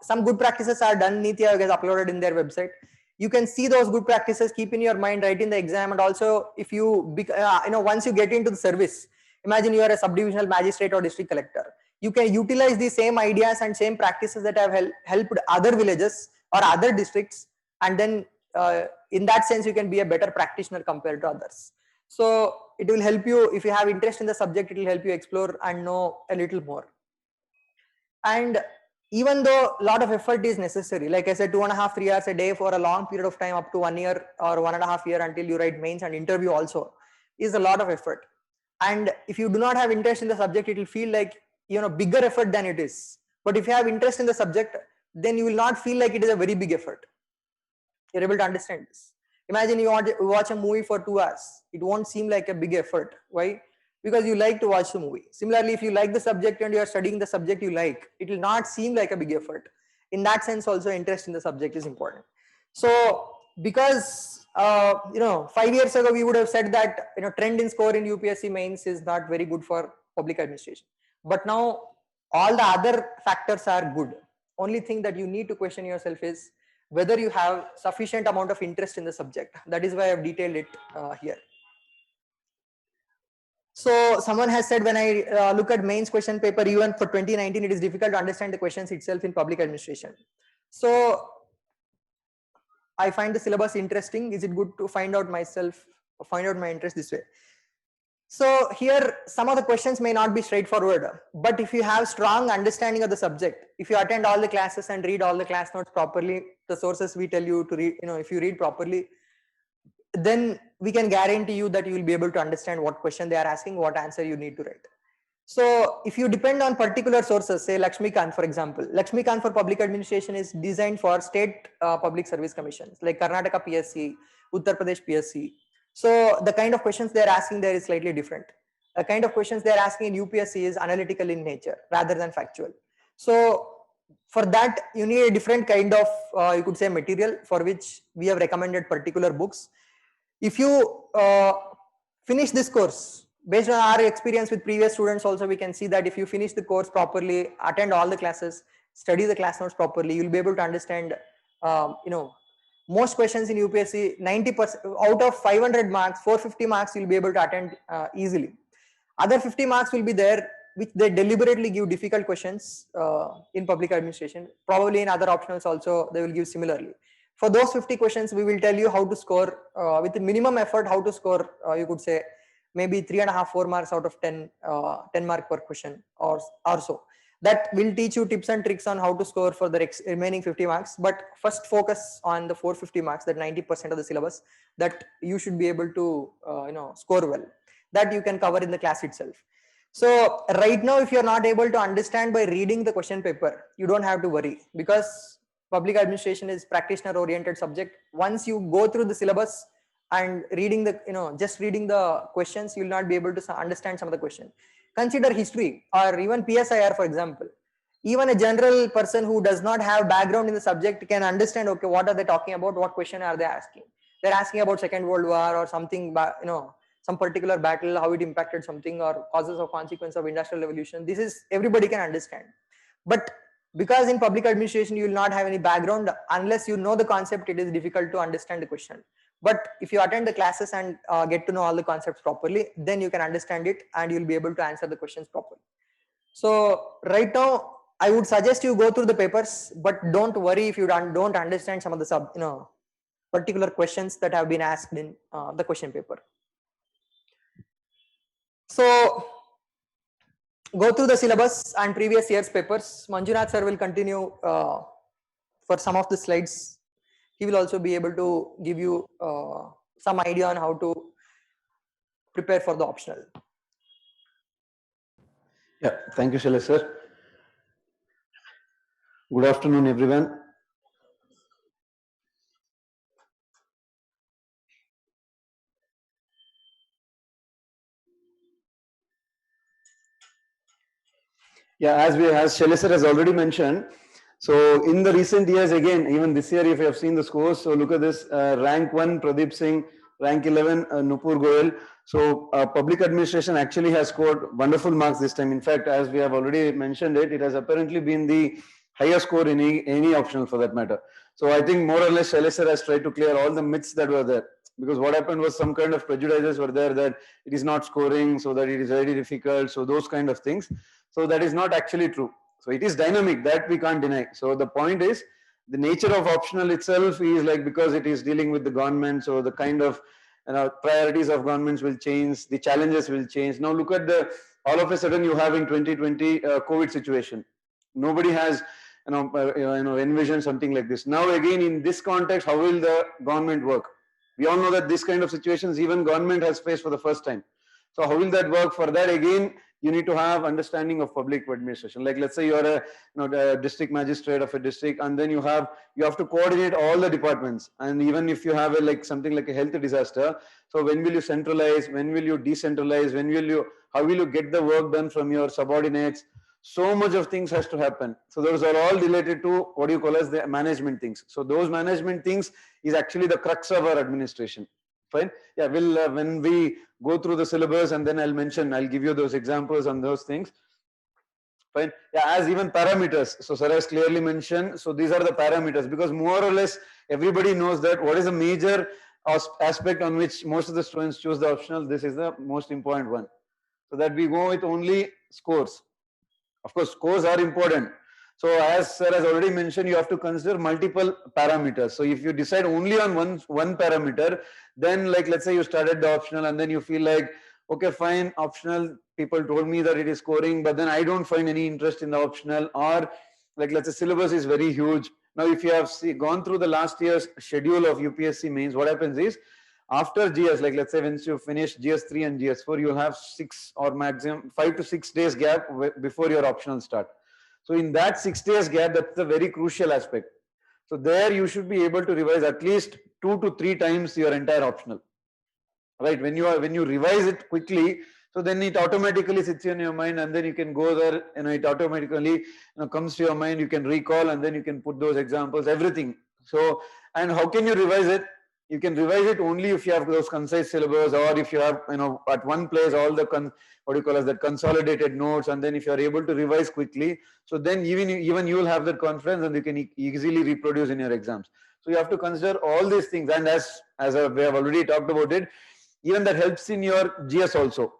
some good practices are done. Niti Aayog has uploaded in their website. You can see those good practices, keep in your mind, write in the exam. And also, if you once you get into the service, imagine you are a subdivisional magistrate or district collector, you can utilize the same ideas and same practices that have helped other villages or other districts, and then in that sense you can be a better practitioner compared to others. So it will help you, if you have interest in the subject, it will help you explore and know a little more. And even though a lot of effort is necessary, like I said, 2.5-3 hours a day for a long period of time, up to 1 year or 1.5 years until you write mains and interview also, is a lot of effort. And if you do not have interest in the subject, it will feel like bigger effort than it is. But if you have interest in the subject, then you will not feel like it is a very big effort. You're able to understand this. Imagine you want to watch a movie for 2 hours. It won't seem like a big effort. Why? because you like to watch the movie. Similarly, if you like the subject and you are studying the subject you like, it will not seem like a big effort. In that sense, also interest in the subject is important. So because 5 years ago we would have said that trend in score in UPSC mains is not very good for public administration, but now all the other factors are good. Only thing that you need to question yourself is whether you have sufficient amount of interest in the subject. That is why I have detailed it here. So someone has said, when I look at mains question paper, even for 2019, it is difficult to understand the questions itself in public administration. So I find the syllabus interesting. Is it good to find out myself, find out my interest this way? So here, some of the questions may not be straightforward, but if you have strong understanding of the subject, if you attend all the classes and read all the class notes properly, the sources we tell you to read, if you read properly, then we can guarantee you that you will be able to understand what question they are asking, what answer you need to write. So if you depend on particular sources, say Lakshmikant, for example, Lakshmikant for public administration is designed for state public service commissions like Karnataka PSC, Uttar Pradesh PSC. So the kind of questions they're asking there is slightly different. The kind of questions they're asking in UPSC is analytical in nature rather than factual. So for that, you need a different kind of, you could say, material, for which we have recommended particular books. If you finish this course, based on our experience with previous students also, we can see that if you finish the course properly, attend all the classes, study the class notes properly, you'll be able to understand, most questions in UPSC, 90% out of 500 marks, 450 marks you'll be able to attend easily. Other 50 marks will be there, which they deliberately give difficult questions in public administration. Probably in other optionals also, they will give similarly. For those 50 questions, we will tell you how to score with the minimum effort, how to score, you could say, maybe 3.5, 4 marks out of 10, 10 mark per question or so. That will teach you tips and tricks on how to score for the remaining 50 marks. But first focus on the 450 marks, that 90% of the syllabus that you should be able to, score well. That you can cover in the class itself. So right now, if you're not able to understand by reading the question paper, you don't have to worry, because public administration is practitioner oriented subject. Once you go through the syllabus and reading the, just reading the questions, you'll not be able to understand some of the question. Consider history or even PSIR, for example. Even a general person who does not have background in the subject can understand, okay, what are they talking about? What question are they asking? They're asking about Second World War or something, some particular battle, how it impacted something, or causes or consequence of industrial revolution. This is, everybody can understand. But because in public administration, you will not have any background, unless you know the concept, it is difficult to understand the question. But if you attend the classes and get to know all the concepts properly, then you can understand it and you'll be able to answer the questions properly. So right now, I would suggest you go through the papers, but don't worry if you don't understand some of the particular questions that have been asked in the question paper. So go through the syllabus and previous year's papers. Manjunath sir will continue for some of the slides. He will also be able to give you some idea on how to prepare for the optional. Yeah, thank you, Shailesh sir. Good afternoon, everyone. Yeah, as Shailesh sir has already mentioned, so in the recent years, again, even this year, if you have seen the scores, so look at this, rank 1, Pradeep Singh, rank 11, Nupur Goyal. So public administration actually has scored wonderful marks this time. In fact, as we have already mentioned it, it has apparently been the highest score in any optional for that matter. So I think more or less Shailesh sir has tried to clear all the myths that were there. Because what happened was some kind of prejudices were there that it is not scoring, so that it is very difficult, so those kind of things. So that is not actually true. So it is dynamic, that we can't deny. So the point is, the nature of optional itself is like, because it is dealing with the government, so the kind of priorities of governments will change, the challenges will change. Now look at all of a sudden you have in 2020 COVID situation. Nobody has envisioned something like this. Now again, in this context, how will the government work? We all know that this kind of situations even government has faced for the first time. So how will that work? For that, again, you need to have understanding of public administration. Like let's say you're a a district magistrate of a district, and then you have to coordinate all the departments. And even if you have a like something like a health disaster, so when will you centralize? When will you decentralize? How will you get the work done from your subordinates? So much of things has to happen. So those are all related to what you call as the management things. So those management things is actually the crux of our administration. Fine. Yeah, we'll when we go through the syllabus, and then I'll give you those examples on those things. Fine. Yeah, as even parameters. So sir has clearly mentioned. So these are the parameters, because more or less everybody knows that what is a major aspect on which most of the students choose the optional. This is the most important one. So that we go with only scores. Of course, scores are important. So as sir has already mentioned, you have to consider multiple parameters. So if you decide only on one parameter, then like let's say you started the optional and then you feel like, okay, fine, optional, people told me that it is scoring, but then I don't find any interest in the optional, or like let's say syllabus is very huge. Now, if you have gone through the last year's schedule of UPSC mains, what happens is after GS, like let's say once you finish GS3 and GS4, you'll have 6 or maximum 5 to 6 days gap before your optional start. So in that 6 days gap, that's a very crucial aspect. So there you should be able to revise at least 2 to 3 times your entire optional. Right? When you revise it quickly, so then it automatically sits in your mind, and then you can go there, it automatically comes to your mind, you can recall, and then you can put those examples, everything. So, and how can you revise it? You can revise it only if you have those concise syllabus, or if you have, at one place all the what you call as that consolidated notes, and then if you are able to revise quickly, so then even you will have that confidence, and you can easily reproduce in your exams. So you have to consider all these things, and as we have already talked about it, even that helps in your GS also.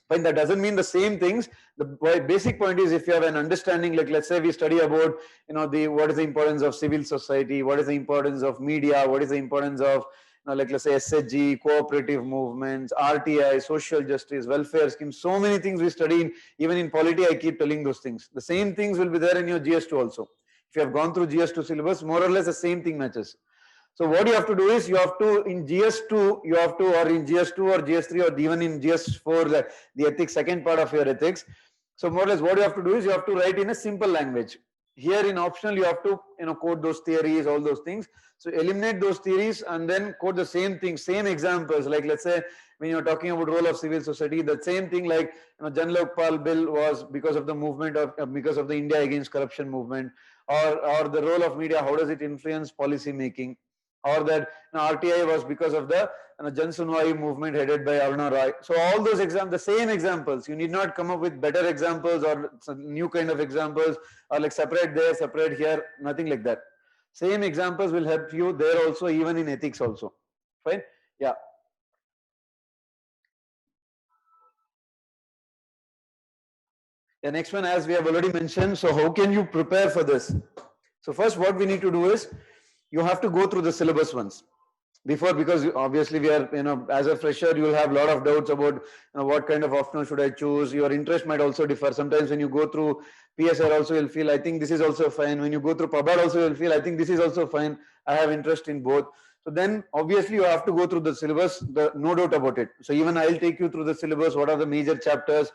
But that doesn't mean the same things. The basic point is, if you have an understanding, like let's say we study about, what is the importance of civil society, what is the importance of media, what is the importance of, like let's say SHG, cooperative movements, RTI, social justice, welfare schemes, so many things we study. Even in polity, I keep telling those things. The same things will be there in your GS2 also. If you have gone through GS2 syllabus, more or less the same thing matches. So what you have to do is, you have to, in GS2, or in GS2 or GS3, or even in GS4, the ethics, second part of your ethics. So more or less what you have to do is, you have to write in a simple language. Here in optional, you have to, quote those theories, all those things. So eliminate those theories and then quote the same thing, same examples. Like let's say when you're talking about role of civil society, the same thing, like Jan Lokpal bill was because of the movement because of the India against corruption movement, or the role of media, how does it influence policy making? Or that RTI was because of the Jan Sunwai movement headed by Aruna Roy. So all those the same examples. You need not come up with better examples or some new kind of examples, or like separate there, separate here, nothing like that. Same examples will help you there also, even in ethics also. Fine? Yeah. The next one, as we have already mentioned, so how can you prepare for this? So first what we need to do is, you have to go through the syllabus once before, because obviously we are, as a fresher, you will have a lot of doubts about what kind of optional should I choose. Your interest might also differ. Sometimes when you go through PSR also, you'll feel, I think this is also fine. When you go through PABAD also, you'll feel, I think this is also fine. I have interest in both. So then obviously you have to go through the syllabus, no doubt about it. So even I'll take you through the syllabus, what are the major chapters,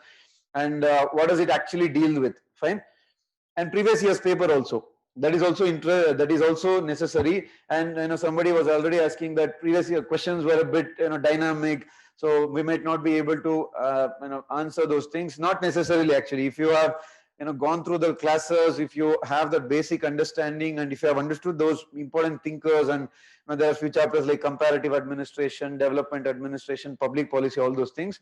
and what does it actually deal with. Fine. And previous year's paper also. That is also necessary. And somebody was already asking that previous year questions were a bit dynamic, so we might not be able to answer those things. Not necessarily, actually. If you have gone through the classes, if you have the basic understanding, and if you have understood those important thinkers, and there are a few chapters like comparative administration, development administration, public policy, all those things,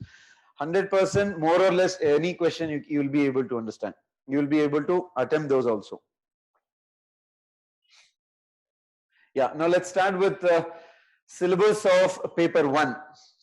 100% more or less any question you will be able to understand. You will be able to attempt those also. Yeah, now let's start with syllabus of paper 1.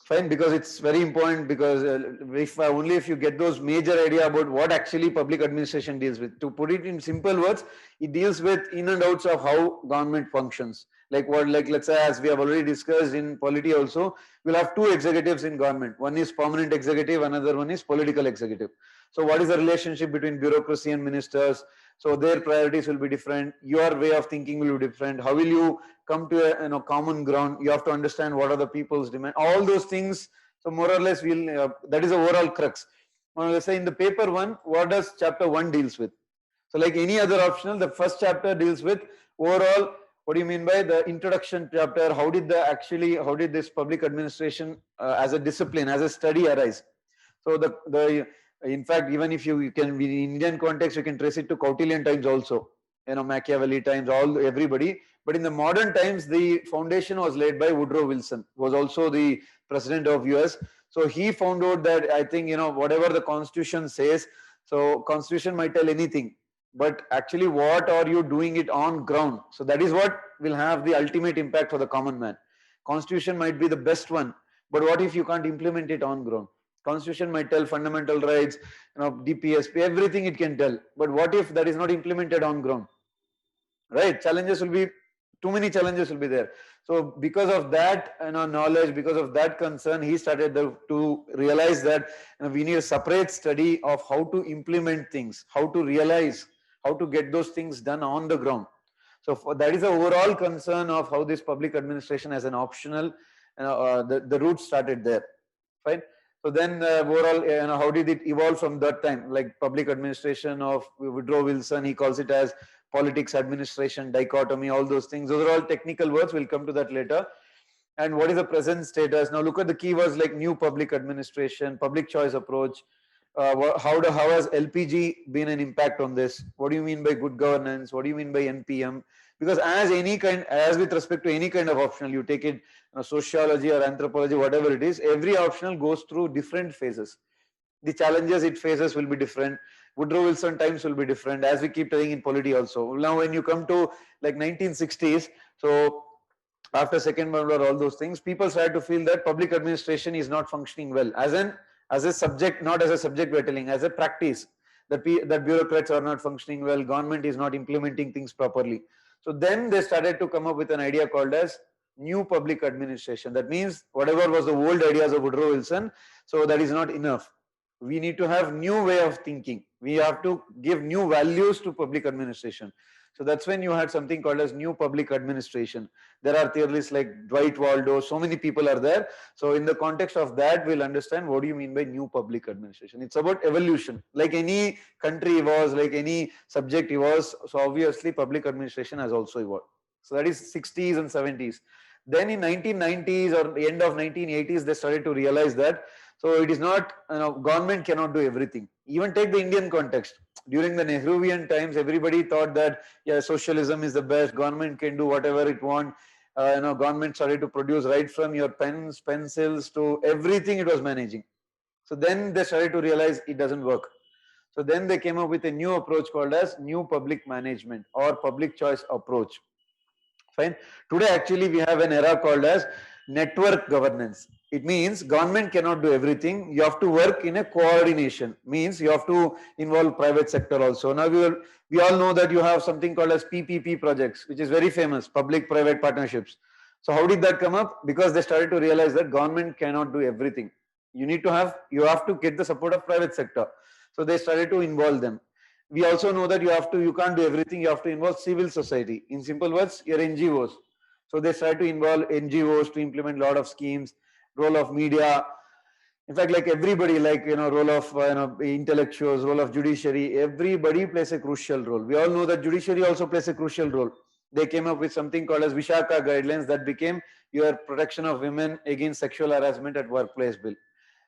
Fine, because it's very important, because if you get those major idea about what actually public administration deals with. To put it in simple words, it deals with in and outs of how government functions. Like let's say, as we have already discussed in polity also, we'll have 2 executives in government. One is permanent executive, another one is political executive. So what is the relationship between bureaucracy and ministers? So their priorities will be different. Your way of thinking will be different. How will you come to a common ground? You have to understand what are the people's demand. All those things So more or less, that is the overall crux. Let's say in the paper one, what does chapter 1 deals with? So like any other optional, the first chapter deals with overall, what do you mean by the introduction chapter? How did this public administration as a discipline, as a study arise? So in fact, even if you can, in Indian context, you can trace it to Kautilyan times also, Machiavelli times, everybody. But in the modern times, the foundation was laid by Woodrow Wilson, who was also the president of US. So he found out that, I think, whatever the constitution says, so constitution might tell anything, but actually what are you doing it on ground? So that is what will have the ultimate impact for the common man. Constitution might be the best one, but what if you can't implement it on ground? Constitution might tell fundamental rights, DPSP, everything it can tell, but what if that is not implemented on ground? Right? Challenges will be, too many challenges will be there. So because of that knowledge, because of that concern, he started to realize that we need a separate study of how to implement things, how to realize, how to get those things done on the ground. So that is the overall concern of how this public administration as an optional, the route started there. Fine. So then overall, how did it evolve from that time? Like public administration of Woodrow Wilson, he calls it as politics, administration, dichotomy, all those things. Those are all technical words. We'll come to that later. And what is the present status? Now look at the keywords like new public administration, public choice approach. How has LPG been an impact on this? What do you mean by good governance? What do you mean by NPM? Because as with respect to any kind of optional, you take it sociology or anthropology, whatever it is, every optional goes through different phases. The challenges it faces will be different. Woodrow Wilson times will be different, as we keep telling in polity also. Now when you come to like 1960s, so after Second World War, all those things, people started to feel that public administration is not functioning well, as a subject, not as a subject we're telling, as a practice, that bureaucrats are not functioning well, government is not implementing things properly. So then they started to come up with an idea called as new public administration. That means whatever was the old ideas of Woodrow Wilson, so that is not enough. We need to have new way of thinking. We have to give new values to public administration. So that's when you had something called as new public administration. There are theorists like Dwight Waldo, so many people are there. So in the context of that, we'll understand what do you mean by new public administration. It's about evolution. Like any country evolves, like any subject evolves, so obviously public administration has also evolved. So that is 60s and 70s. Then in 1990s or the end of 1980s, they started to realize that, so it is not, government cannot do everything. Even take the Indian context. During the Nehruvian times, everybody thought that, yeah, socialism is the best, government can do whatever it wants. Government started to produce right from your pens, pencils to everything it was managing. So then they started to realize it doesn't work. So then they came up with a new approach called as new public management or public choice approach. Fine. Today actually we have an era called as network governance. It means government cannot do everything. You have to work in a coordination. Means you have to involve private sector also. Now we all know that you have something called as PPP projects, which is very famous, public-private partnerships. So how did that come up? Because they started to realize that government cannot do everything. You have to get the support of private sector. So they started to involve them. We also know that you can't do everything. You have to involve civil society. In simple words, your NGOs. So they started to involve NGOs to implement a lot of schemes, role of media. In fact, like everybody, role of intellectuals, role of judiciary, everybody plays a crucial role. We all know that judiciary also plays a crucial role. They came up with something called as Vishaka guidelines that became your protection of women against sexual harassment at workplace bill.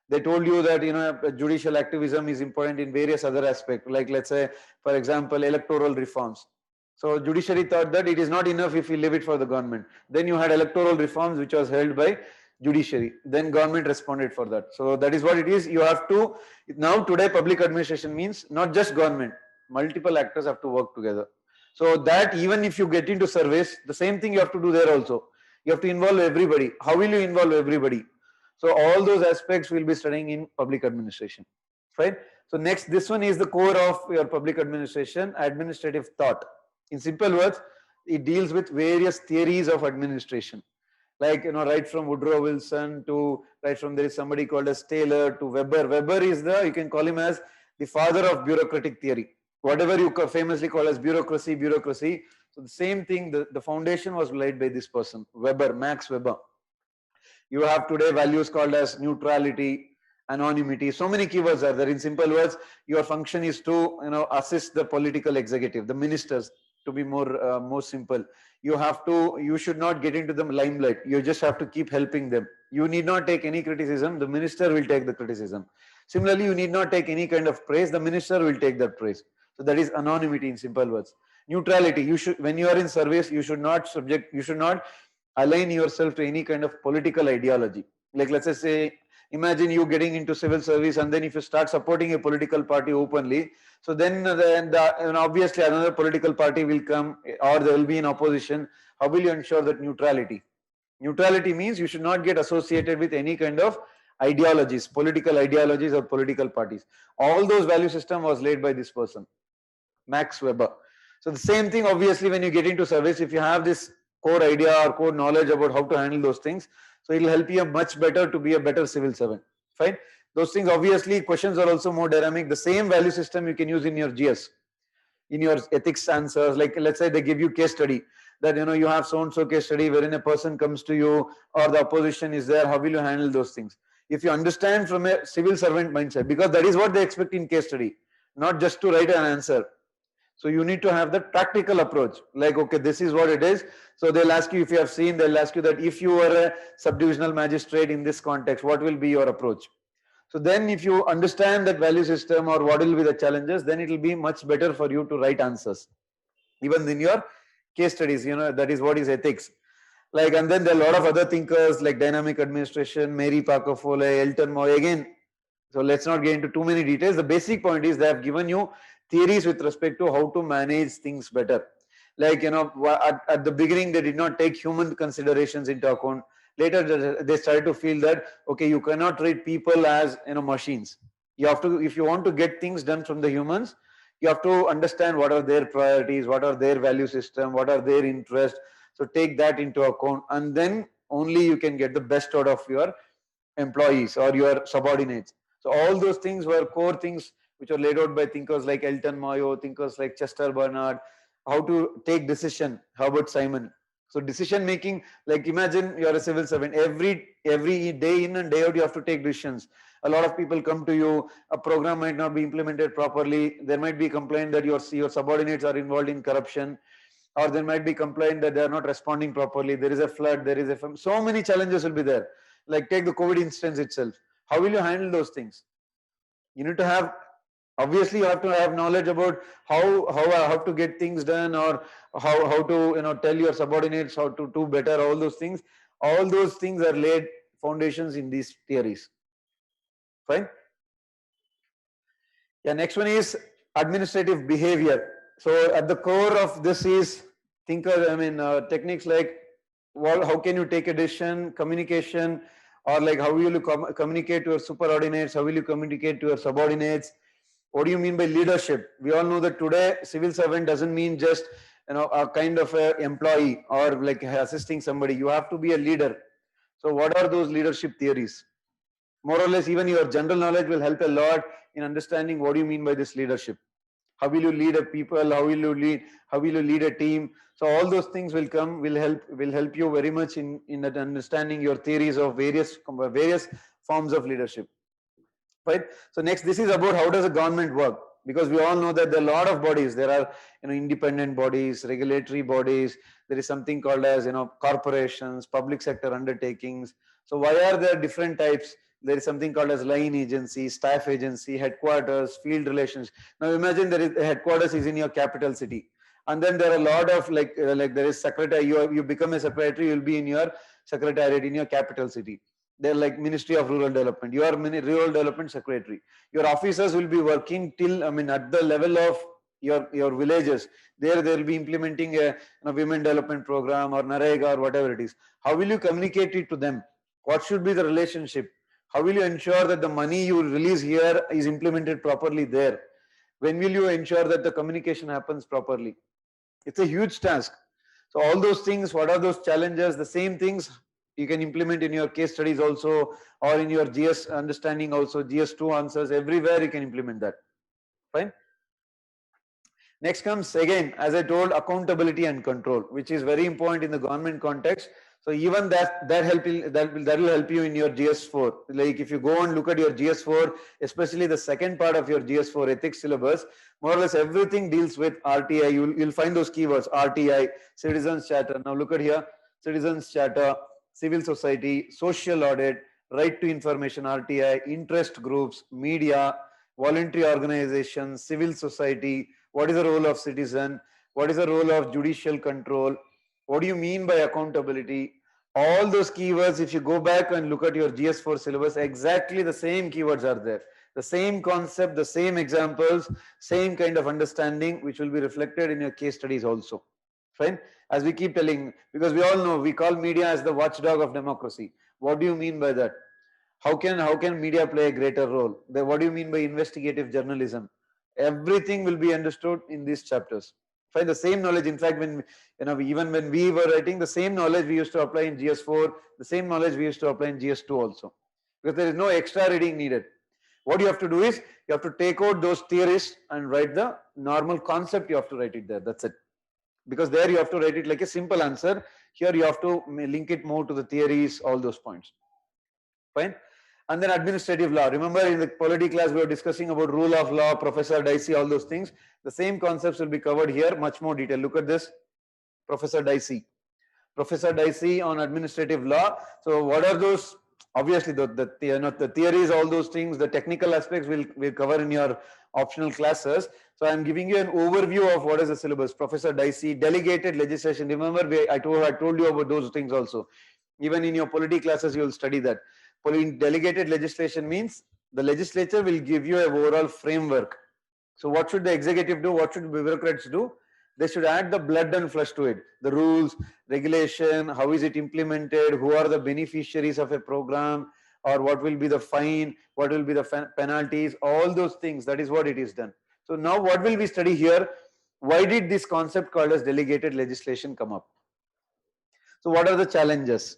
They told you that judicial activism is important in various other aspects, like let's say, for example, electoral reforms. So judiciary thought that it is not enough if we leave it for the government. Then you had electoral reforms which was held by judiciary. Then government responded for that. So that is what it is. You have to, now today public administration means not just government, multiple actors have to work together. So that even if you get into service, the same thing you have to do there also. You have to involve everybody. How will you involve everybody? So all those aspects we'll be studying in public administration. Fine. So next, this one is the core of your public administration, administrative thought. In simple words, it deals with various theories of administration. Like, right from Woodrow Wilson to, right from there is somebody called as Taylor to Weber. Weber is you can call him as the father of bureaucratic theory. Whatever you famously call as bureaucracy. So the same thing, the foundation was laid by this person, Weber, Max Weber. You have today values called as neutrality, anonymity. So many keywords are there. In simple words, your function is to assist the political executive, the ministers, to be more simple. You should not get into the limelight. You just have to keep helping them. You need not take any criticism. The minister will take the criticism. Similarly, you need not take any kind of praise. The minister will take that praise. So that is anonymity in simple words. Neutrality. You should, when you are in service, you should not align yourself to any kind of political ideology. Like let's say, imagine you getting into civil service, and then if you start supporting a political party openly, so then obviously another political party will come, or there will be an opposition. How will you ensure that neutrality? Neutrality means you should not get associated with any kind of ideologies, political ideologies or political parties. All those value system was laid by this person, Max Weber. So the same thing, obviously, when you get into service, if you have this core idea or core knowledge about how to handle those things, so it will help you much better to be a better civil servant. Fine. Those things, obviously, questions are also more dynamic. The same value system you can use in your GS, in your ethics answers. Like let's say they give you case study, that you have so and so case study wherein a person comes to you or the opposition is there. How will you handle those things? If you understand from a civil servant mindset, because that is what they expect in case study, not just to write an answer. So you need to have that practical approach. Like, okay, this is what it is. So they'll ask you, if you have seen, they'll ask you that if you were a subdivisional magistrate in this context, what will be your approach? So then if you understand that value system or what will be the challenges, then it will be much better for you to write answers. Even in your case studies, that is what is ethics. Like, and then there are a lot of other thinkers like dynamic administration, Mary Parker Foley, Elton Moy. Again, so let's not get into too many details. The basic point is they have given you theories with respect to how to manage things better. Like, at the beginning, they did not take human considerations into account. Later, they started to feel that, okay, you cannot treat people as, machines. You have to, if you want to get things done from the humans, you have to understand what are their priorities, what are their value system, what are their interests. So take that into account, and then only you can get the best out of your employees or your subordinates. So all those things were core things which were laid out by thinkers like Elton Mayo, thinkers like Chester Bernard. How to take decision, Herbert Simon. So decision making, like imagine you're a civil servant, every day in and day out you have to take decisions. A lot of people come to you, a program might not be implemented properly, there might be complaint that your subordinates are involved in corruption, or there might be complaint that they are not responding properly, there is a flood, there is so many challenges will be there. Like take the COVID instance itself. How will you handle those things? You need to have, obviously you have to have knowledge about how to get things done, or how to tell your subordinates how to do better. All those things are laid foundations in these theories. Fine. Yeah, next one is administrative behavior. So at the core of this is techniques like how can you take a decision, communication, or like how will you communicate to your superordinates, how will you communicate to your subordinates. What do you mean by leadership? We all know that today civil servant doesn't mean just a kind of a employee or like assisting somebody. You have to be a leader. So what are those leadership theories? More or less, even your general knowledge will help a lot in understanding what do you mean by this leadership. How will you lead a people? How will you lead a team? So all those things will help you very much in that understanding your theories of various forms of leadership. Right. So next, this is about how does a government work, because we all know that there are a lot of bodies. There are independent bodies, regulatory bodies. There is something called as corporations, public sector undertakings. So why are there different types? There is something called as line agency, staff agency, headquarters, field relations. Now imagine there is the headquarters is in your capital city, and then there are a lot of like there is secretary. You become a secretary. You'll be in your secretariat in your capital city. They're like Ministry of Rural Development. You are Rural Development Secretary. Your officers will be working till at the level of your villages. There they'll be implementing a women development program or NREGA or whatever it is. How will you communicate it to them? What should be the relationship? How will you ensure that the money you release here is implemented properly there? When will you ensure that the communication happens properly? It's a huge task. So all those things, what are those challenges? The same things you can implement in your case studies also, or in your GS understanding also, GS2 answers, everywhere you can implement that. Fine. Next comes again, as I told, accountability and control, which is very important in the government context. So even that will help you in your GS4. Like if you go and look at your GS4, especially the second part of your GS4 ethics syllabus, more or less everything deals with RTI. You'll find those keywords: RTI, Citizens Charter. Now look at here: Citizens Charter, civil society, social audit, right to information, RTI, interest groups, media, voluntary organizations, civil society. What is the role of citizen? What is the role of judicial control? What do you mean by accountability? All those keywords, if you go back and look at your GS4 syllabus, exactly the same keywords are there. The same concept, the same examples, same kind of understanding, which will be reflected in your case studies also. Fine? As we keep telling, because we all know, we call media as the watchdog of democracy. What do you mean by that? How can media play a greater role? What do you mean by investigative journalism? Everything will be understood in these chapters. Find the same knowledge. In fact, when even when we were writing, the same knowledge we used to apply in GS4, the same knowledge we used to apply in GS2 also, because there is no extra reading needed. What you have to do is you have to take out those theories and write the normal concept. You have to write it there. That's it. Because there you have to write it like a simple answer. Here you have to link it more to the theories, all those points. Fine. And then administrative law. Remember in the polity class we were discussing about rule of law, Professor Dicey, all those things. The same concepts will be covered here, much more detail. Look at this, Professor Dicey. Professor Dicey on administrative law. So what are those? Obviously the theories, all those things, the technical aspects will cover in your optional classes. So I am giving you an overview of what is the syllabus. Professor Dicey, delegated legislation. Remember I told you about those things also. Even in your polity classes you will study that. Delegated legislation means the legislature will give you an overall framework. So what should the executive do? What should bureaucrats do? They should add the blood and flesh to it. The rules, regulation, how is it implemented, who are the beneficiaries of a program, or what will be the fine, what will be the penalties, all those things. That is what it is done. So now what will we study here? Why did this concept called as delegated legislation come up? So what are the challenges?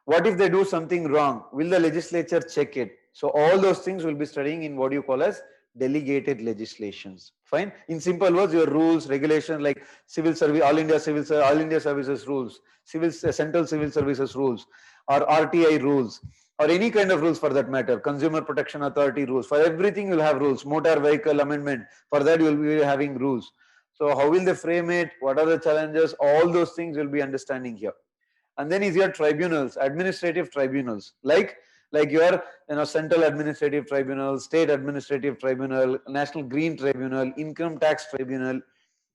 What if they do something wrong? Will the legislature check it? So all those things we'll be studying in what you call as delegated legislations. Fine. In simple words, your rules, regulations like civil service, all India services rules, central civil services rules, or RTI rules, or any kind of rules for that matter, Consumer Protection Authority rules. For everything you'll have rules. Motor vehicle amendment, for that you'll be having rules. So how will they frame it? What are the challenges? All those things you'll be understanding here. And then is your tribunals, administrative tribunals, like your central administrative tribunal, state administrative tribunal, national green tribunal, income tax tribunal.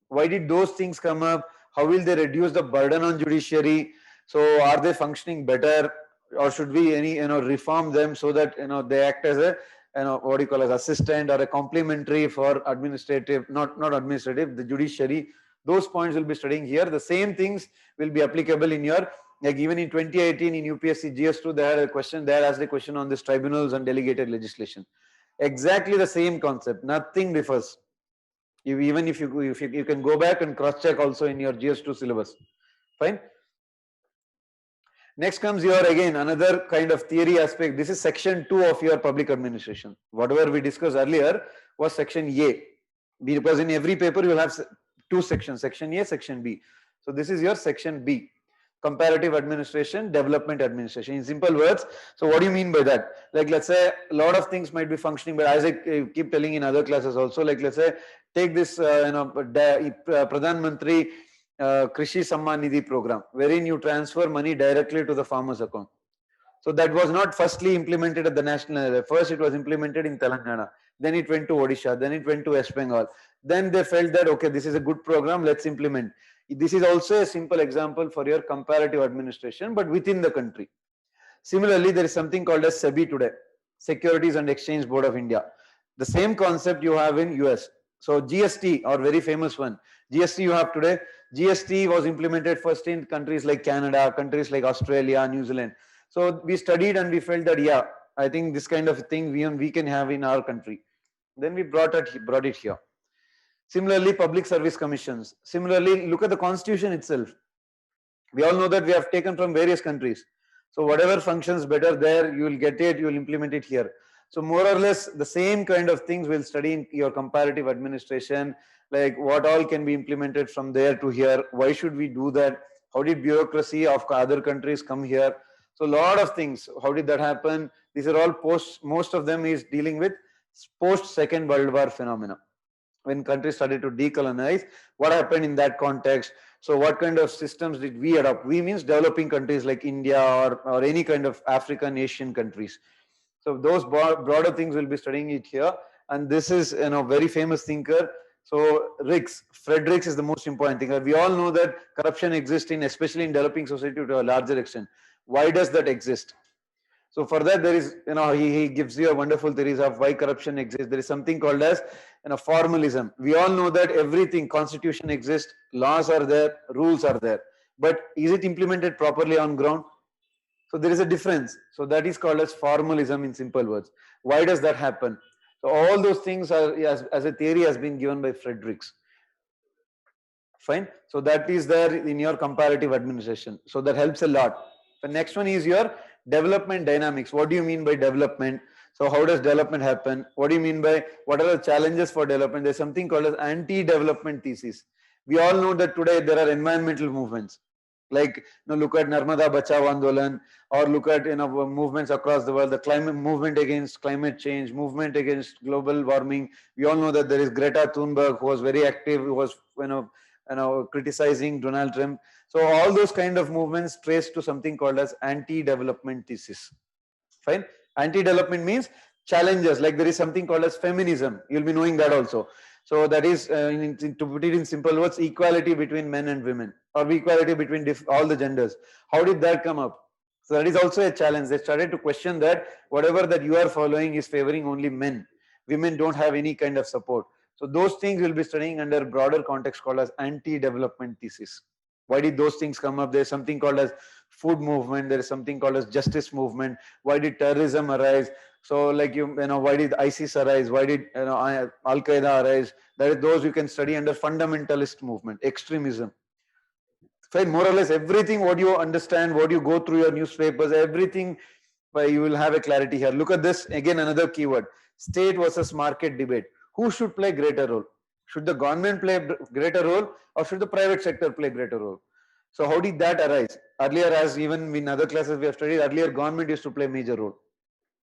Why did those things come up? How will they reduce the burden on judiciary? So are they functioning better, or should we reform them so that they act as a what do you call as assistant or a complementary for administrative, not administrative, the judiciary? Those points we'll be studying here. The same things will be applicable in your, like even in 2018 in UPSC GS2, they had asked a question on this tribunals and delegated legislation. Exactly the same concept, nothing differs. Even if you can go back and cross check also in your GS2 syllabus. Fine. Next comes your, again, another kind of theory aspect. This is section 2 of your public administration. Whatever we discussed earlier was section A, because in every paper you will have two sections, section A, section B. So this is your section B, comparative administration, development administration. In simple words, so what do you mean by that? Like let's say a lot of things might be functioning, but as I keep telling in other classes also, like let's say take this Pradhan Mantri Krishi Samman Nidhi program, wherein you transfer money directly to the farmer's account. So that was not firstly implemented at the national level. First it was implemented in Telangana, then it went to Odisha, then it went to West Bengal. Then they felt that, okay, this is a good program, let's implement. This is also a simple example for your comparative administration, but within the country. Similarly, there is something called as SEBI today, Securities and Exchange Board of India. The same concept you have in US. So GST, or very famous one, GST you have today. GST was implemented first in countries like Canada, countries like Australia, New Zealand. So we studied and we felt that, yeah, I think this kind of thing we can have in our country. Then we brought it here. Similarly, public service commissions. Similarly, look at the constitution itself. We all know that we have taken from various countries. So whatever functions better there, you will get it, you will implement it here. So more or less the same kind of things we'll study in your comparative administration, like what all can be implemented from there to here. Why should we do that? How did bureaucracy of other countries come here? So a lot of things. How did that happen? These are all most of them is dealing with post Second World War phenomena. When countries started to decolonize, what happened in that context? So what kind of systems did we adopt? We means developing countries like India or any kind of African, Asian countries. So those broader things we'll be studying it here. And this is very famous thinker. So Fred Ricks is the most important thinker. We all know that corruption exists especially in developing society to a larger extent. Why does that exist? So for that, there is, he gives you a wonderful theories of why corruption exists. There is something called as, formalism. We all know that everything, constitution exists, laws are there, rules are there. But is it implemented properly on ground? So there is a difference. So that is called as formalism in simple words. Why does that happen? So all those things are, as a theory has been given by Fred Ricks. Fine. So that is there in your comparative administration. So that helps a lot. The next one is your development dynamics. What do you mean by development? So how does development happen? What do you mean by, what are the challenges for development? There's something called as anti-development thesis. We all know that today there are environmental movements. Like, look at Narmada Bachao Andolan, or look at, movements across the world, the climate movement against climate change, movement against global warming. We all know that there is Greta Thunberg, who was very active, who was, criticizing Donald Trump. So all those kind of movements trace to something called as anti-development thesis. Fine. Anti-development means challenges. Like there is something called as feminism. You'll be knowing that also. So that is, to put it in simple words, equality between men and women, or equality between all the genders. How did that come up? So that is also a challenge. They started to question that whatever that you are following is favoring only men. Women don't have any kind of support. So those things we'll be studying under broader context called as anti-development thesis. Why did those things come up? There's something called as food movement. There is something called as justice movement. Why did terrorism arise? So like why did ISIS arise? Why did Al-Qaeda arise? That is those you can study under fundamentalist movement, extremism. Fine, more or less everything what you understand, what you go through your newspapers, everything, you will have a clarity here. Look at this, again another keyword, state versus market debate. Who should play greater role? Should the government play greater role, or should the private sector play greater role? So how did that arise? Earlier, as even in other classes we have studied, earlier government used to play major role.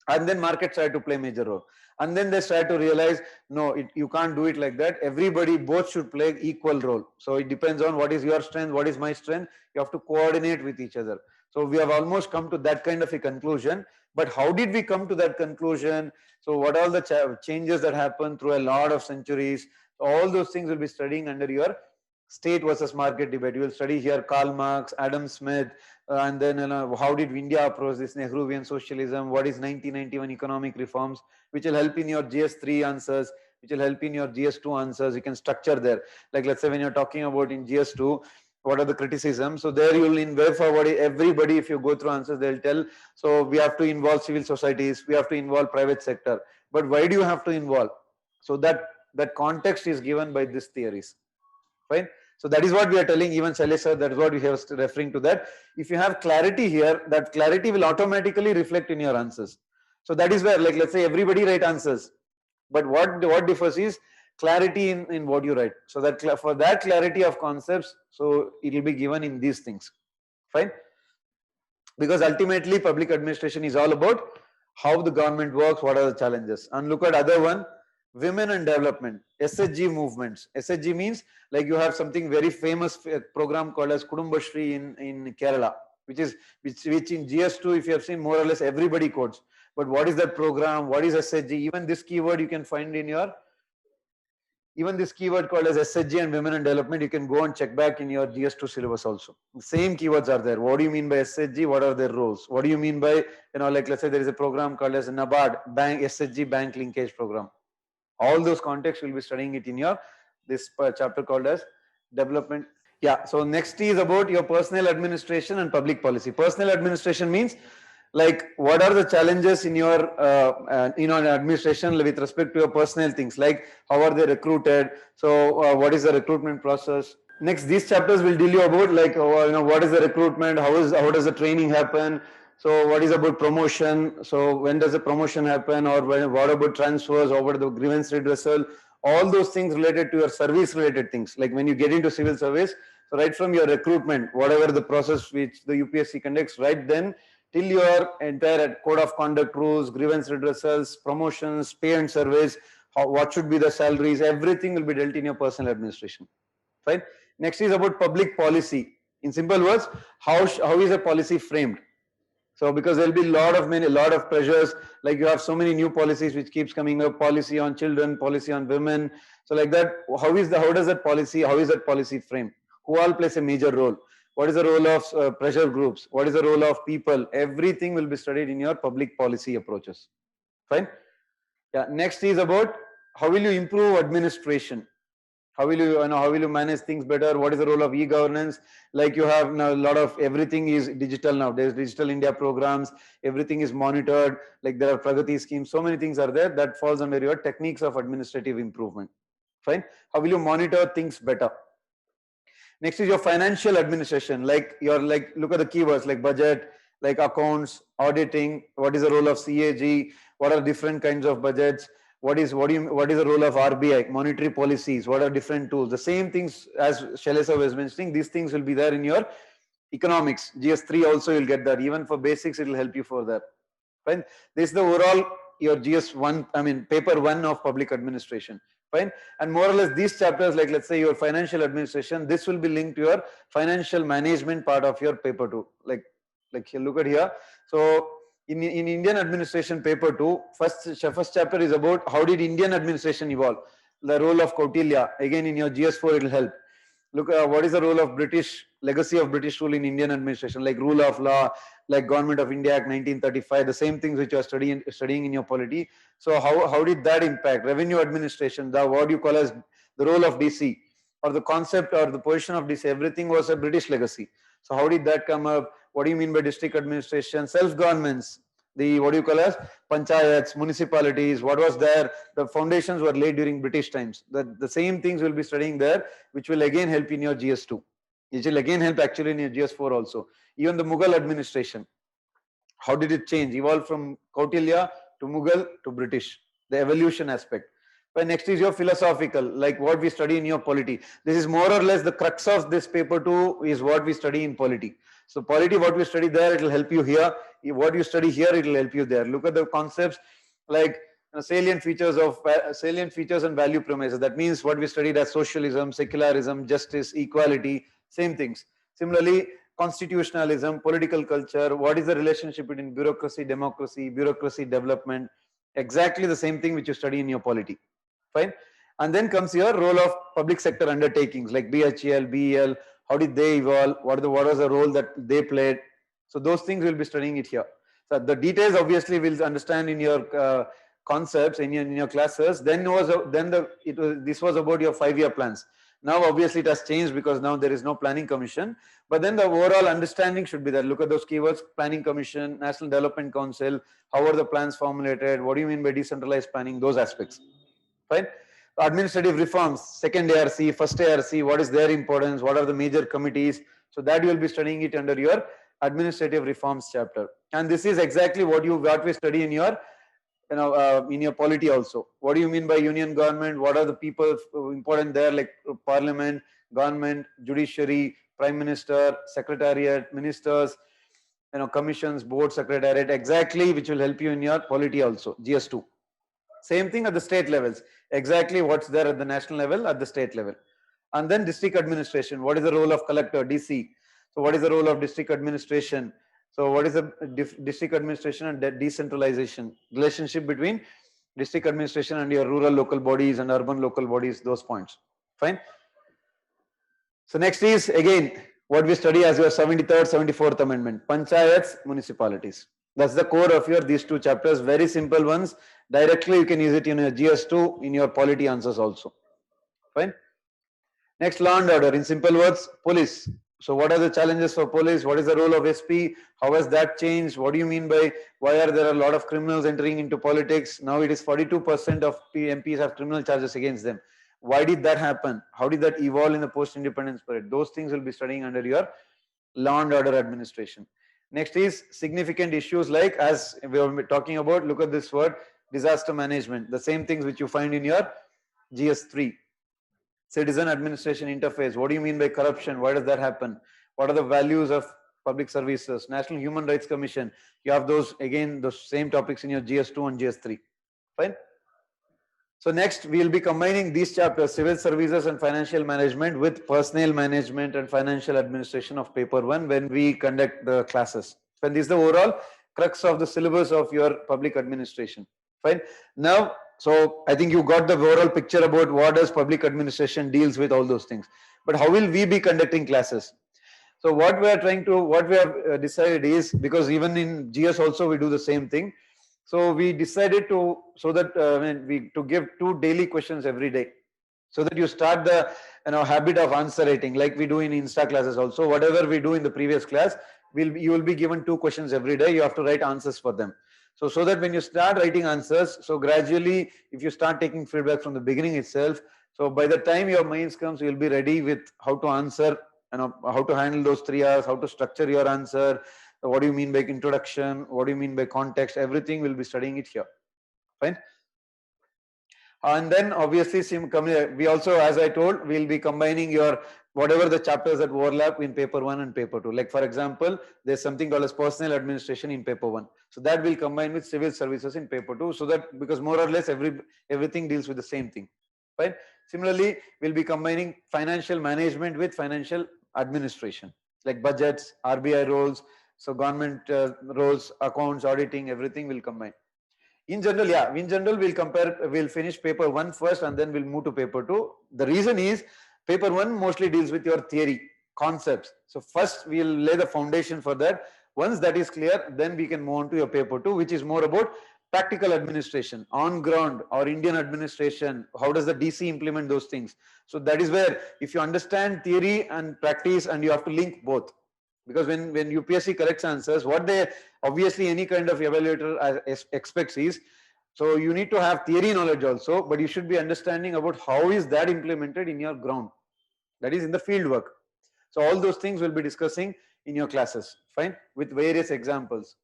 And then markets started to play major role. And then they started to realize, no, you can't do it like that. Everybody, both should play equal role. So it depends on what is your strength, what is my strength. You have to coordinate with each other. So we have almost come to that kind of a conclusion. But how did we come to that conclusion? So what are the changes that happened through a lot of centuries? All those things will be studying under your state versus market debate. You will study here Karl Marx, Adam Smith, and then how did India approach this Nehruvian socialism? What is 1991 economic reforms? Which will help in your GS3 answers, which will help in your GS2 answers. You can structure there. Like let's say when you're talking about in GS2, what are the criticisms? So there you will in way forward, everybody, if you go through answers, they'll tell, so we have to involve civil societies, we have to involve private sector. But why do you have to involve? So that context is given by these theories. Fine. So that is what we are telling even Shalesa, that is what we have referring to that. If you have clarity here, that clarity will automatically reflect in your answers. So that is where, like let's say everybody write answers. But what differs is clarity in what you write. So that for that clarity of concepts, so it will be given in these things. Fine. Because ultimately public administration is all about how the government works, what are the challenges. And look at other one, women and development, SHG movements. SHG means like you have something very famous program called as Kudumbashri in Kerala, which in GS2, if you have seen, more or less everybody quotes. But what is that program? What is SHG? Even this keyword you can find in your, even this keyword called as SHG and women and development, you can go and check back in your GS2 syllabus also. The same keywords are there. What do you mean by SHG? What are their roles? What do you mean by, like let's say there is a program called as NABARD, SHG bank linkage program. All those contexts will be studying it in your this chapter called as development. Yeah. So next is about your personal administration and public policy. Personal administration means like what are the challenges in your administration with respect to your personal things, like how are they recruited? So what is the recruitment process? Next, these chapters will deal you about like what is the recruitment, how does the training happen? So what is about promotion? So when does the promotion happen, or what about transfers, or what are the grievance redressal? All those things related to your service related things. Like when you get into civil service, So right from your recruitment, whatever the process which the UPSC conducts, right then till your entire code of conduct rules, grievance redressals, promotions, pay and surveys, what should be the salaries, everything will be dealt in your personal administration. Fine. Next is about public policy. In simple words, how is a policy framed? So because there will be a lot of pressures, like you have so many new policies which keeps coming up, policy on children, policy on women. So like that, how is that policy framed? Who all plays a major role? What is the role of pressure groups? What is the role of people? Everything will be studied in your public policy approaches. Fine. Yeah. Next is about how will you improve administration? How will you manage things better? What is the role of e-governance? Like you have now a lot of everything is digital now. There's Digital India programs. Everything is monitored. Like there are Pragati schemes. So many things are there that falls under your techniques of administrative improvement. Fine. How will you monitor things better? Next is your financial administration. Like look at the keywords like budget, like accounts, auditing. What is the role of CAG? What are different kinds of budgets? What is the role of RBI? Monetary policies. What are different tools? The same things as Shailesa was mentioning. These things will be there in your economics. GS3 also you'll get that. Even for basics, it will help you for that. Fine. This is the overall your GS1. Paper 1 of public administration. Fine. And more or less these chapters, like let's say your financial administration, this will be linked to your financial management part of your paper 2. Like look at here. So in Indian administration paper 2, first chapter is about how did Indian administration evolve. The role of Kautilya, again in your GS4 it will help. Look, what is the role of legacy of British rule in Indian administration, like rule of law, like Government of India Act 1935, the same things which you are studying in your polity. So how did that impact revenue administration? What you call as the role of DC, or the concept or the position of DC, everything was a British legacy. So how did that come up? What do you mean by district administration? Self-governments, what do you call as panchayats, municipalities, what was there? The foundations were laid during British times. The same things we'll be studying there, which will again help in your GS2. It will again help actually in your GS4 also. Even the Mughal administration, how did it change? Evolve from Kautilya to Mughal to British, the evolution aspect. But next is your philosophical, like what we study in your polity. This is more or less the crux of this paper 2 is what we study in polity. So polity, what we study there, it will help you here. What you study here, it will help you there. Look at the concepts like salient features and value premises. That means what we studied as socialism, secularism, justice, equality, same things. Similarly, constitutionalism, political culture, what is the relationship between bureaucracy, democracy, bureaucracy, development, exactly the same thing which you study in your polity. Fine. And then comes your role of public sector undertakings like BHEL, BEL, how did they evolve, what was the role that they played. So those things we'll be studying it here. So the details obviously we'll understand in your concepts, in your classes. Then this was about your 5-year plans. Now obviously it has changed because now there is no planning commission, but then the overall understanding should be there. Look at those keywords: planning commission, National Development Council, how are the plans formulated, what do you mean by decentralized planning, those aspects. Fine. Administrative reforms, second ARC, first ARC, what is their importance, what are the major committees. So that you will be studying it under your administrative reforms chapter. And this is exactly what we study in your in your polity also. What do you mean by union government? What are the people important there, like parliament, government, judiciary, prime minister, secretariat, ministers, commissions, board secretariat, exactly, which will help you in your polity also, GS2. Same thing at the state levels, exactly what's there at the national level, at the state level. And then district administration, what is the role of collector, DC? So what is the role of district administration? So what is the district administration and decentralization, relationship between district administration and your rural local bodies and urban local bodies, those points. Fine. So next is again what we study as your 73rd, 74th amendment, panchayats, municipalities. That's the core of your these two chapters, very simple ones. Directly you can use it in your GS2, in your polity answers also. Fine. Next, law and order, in simple words, police. So what are the challenges for police? What is the role of SP? How has that changed? What do you mean by why are there a lot of criminals entering into politics? Now it is 42% of MPs have criminal charges against them. Why did that happen? How did that evolve in the post-independence period? Those things will be studying under your law and order administration. Next is significant issues like, as we were talking about, look at this word, disaster management. The same things which you find in your GS3. citizen administration interface. What do you mean by corruption? Why does that happen? What are the values of public services? National Human Rights Commission. You have those, again, those same topics in your GS2 and GS3. Fine. So next we will be combining these chapters, civil services and financial management, with personnel management and financial administration of paper 1 when we conduct the classes. And this is the overall crux of the syllabus of your public administration. Fine. Now, so I think you got the overall picture about what does public administration deals with, all those things. But how will we be conducting classes? So what we have decided is, because even in GS also we do the same thing. So we decided to, so that to give 2 daily questions every day, so that you start the habit of answer writing, like we do in Insta classes also. Whatever we do in the previous class, you will be given 2 questions every day. You have to write answers for them. So that when you start writing answers, so gradually, if you start taking feedback from the beginning itself, so by the time your mains comes, you will be ready with how to answer, how to handle those 3 hours, how to structure your answer. What do you mean by introduction? What do you mean by context? Everything we'll be studying it here. Fine. And then obviously, we also, as I told, we'll be combining your whatever the chapters that overlap in paper 1 and paper 2. Like for example, there's something called as personnel administration in paper 1. So that will combine with civil services in paper 2. So that, because more or less everything deals with the same thing. Fine. Similarly, we'll be combining financial management with financial administration, like budgets, RBI roles. So government roles, accounts, auditing, everything will combine. In general, we'll finish paper 1 first and then we'll move to paper 2. The reason is paper 1 mostly deals with your theory, concepts. So first we'll lay the foundation for that. Once that is clear, then we can move on to your paper 2, which is more about practical administration, on ground, or Indian administration. How does the DC implement those things? So that is where, if you understand theory and practice, and you have to link both. Because when UPSC corrects answers, what they obviously any kind of evaluator expects is, so you need to have theory knowledge also, but you should be understanding about how is that implemented in your ground, that is in the field work. So all those things we'll be discussing in your classes, fine, with various examples.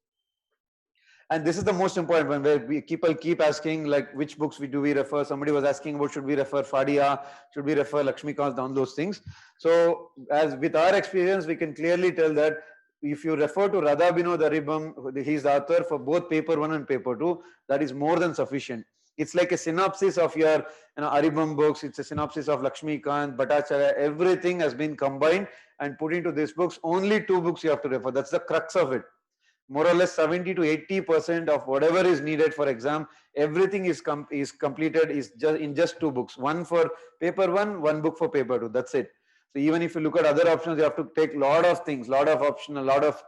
And this is the most important one, where people keep asking, like, which books do we refer? Somebody was asking about, should we refer Fadia? Should we refer Lakshmikant? On those things. So as with our experience, we can clearly tell that if you refer to Radha Binod Aribam, he is the author for both paper 1 and paper 2, that is more than sufficient. It's like a synopsis of your Aribam books. It's a synopsis of Lakshmikant, Bhattacharya. Everything has been combined and put into these books. Only 2 books you have to refer. That's the crux of it. More or less 70 to 80% of whatever is needed for exam, everything is completed in just 2 books. One for paper 1, one book for paper 2. That's it. So even if you look at other options, you have to take lot of things, lot of options, a lot of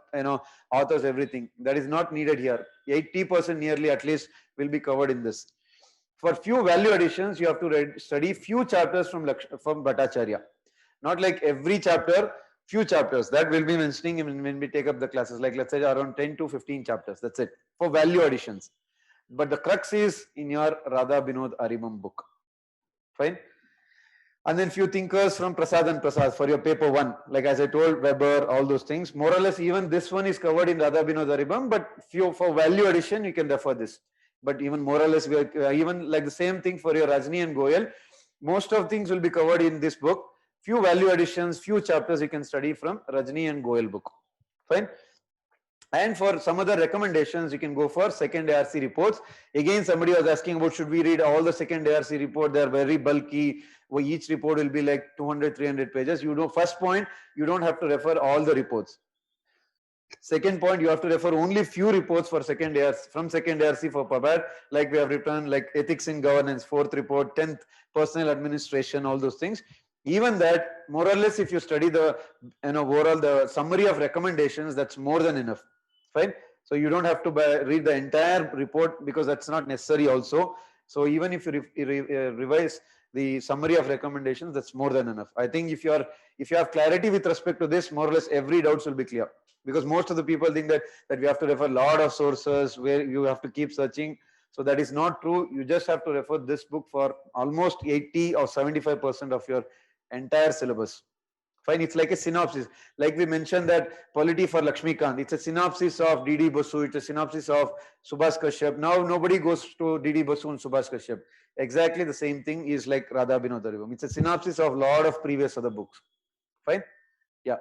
authors, everything. That is not needed here. 80% nearly at least will be covered in this. For few value additions, you have to study few chapters from Bhattacharya. Not like every chapter. Few chapters that we'll be mentioning when we take up the classes, like let's say around 10 to 15 chapters. That's it for value additions. But the crux is in your Radha Binod Aribam book. Fine. And then few thinkers from Prasad and Prasad for your paper 1. Like as I told, Weber, all those things. More or less, even this one is covered in Radha Binod Aribam, but for value addition, you can refer this. But even more or less, even like the same thing for your Rajni and Goyal. Most of things will be covered in this book. Few value additions, few chapters you can study from Rajni and Goyal book. Fine. And for some other recommendations, you can go for second ARC reports. Again, somebody was asking about, should we read all the second ARC report? They are very bulky. Each report will be like 200, 300 pages. First point, you don't have to refer all the reports. Second point, you have to refer only few reports for second ARC, from second ARC for PABAD, like we have written, like ethics in governance, 4th report, 10th personal administration, all those things. Even that, more or less, if you study the overall the summary of recommendations, that's more than enough. Fine. So you don't have to read the entire report, because that's not necessary also. So even if you revise the summary of recommendations, that's more than enough. I think if you have clarity with respect to this, more or less every doubts will be clear. Because most of the people think that we have to refer a lot of sources where you have to keep searching. So that is not true. You just have to refer this book for almost 80 or 75% of your entire syllabus. Fine, it's like a synopsis. Like we mentioned that polity for Lakshmikant, it's a synopsis of D.D. Basu, it's a synopsis of Subhas Kashyap. Now nobody goes to D.D. Basu and Subhas Kashyap. Exactly the same thing is like Radha Binodarivam. It's a synopsis of lot of previous other books. Fine? Yeah.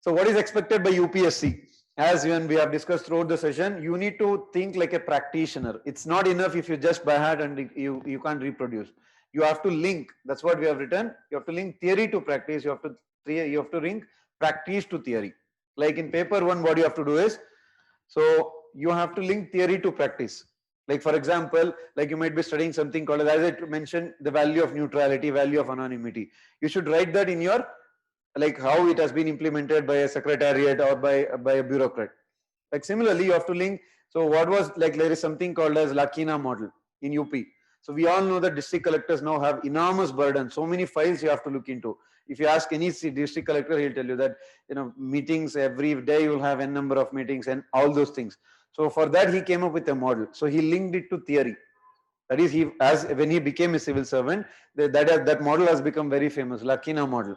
So what is expected by UPSC? As when we have discussed throughout the session, you need to think like a practitioner. It's not enough if you just by heart and you can't reproduce. You have to link. That's what we have written. You have to link theory to practice. You have to link practice to theory. Like in paper one, what you have to do is, so you have to link theory to practice. Like for example, like you might be studying something called, as I mentioned, the value of neutrality, value of anonymity. You should write that in your, like how it has been implemented by a secretariat or by a bureaucrat. Like similarly, you have to link. So what was, like there is something called as Lakina model in UP. So we all know that district collectors now have enormous burden. So many files you have to look into. If you ask any district collector, he'll tell you that, you know, meetings every day, you'll have n number of meetings and all those things. So for that, he came up with a model. So he linked it to theory. That is, when he became a civil servant, that model has become very famous, Lakina model.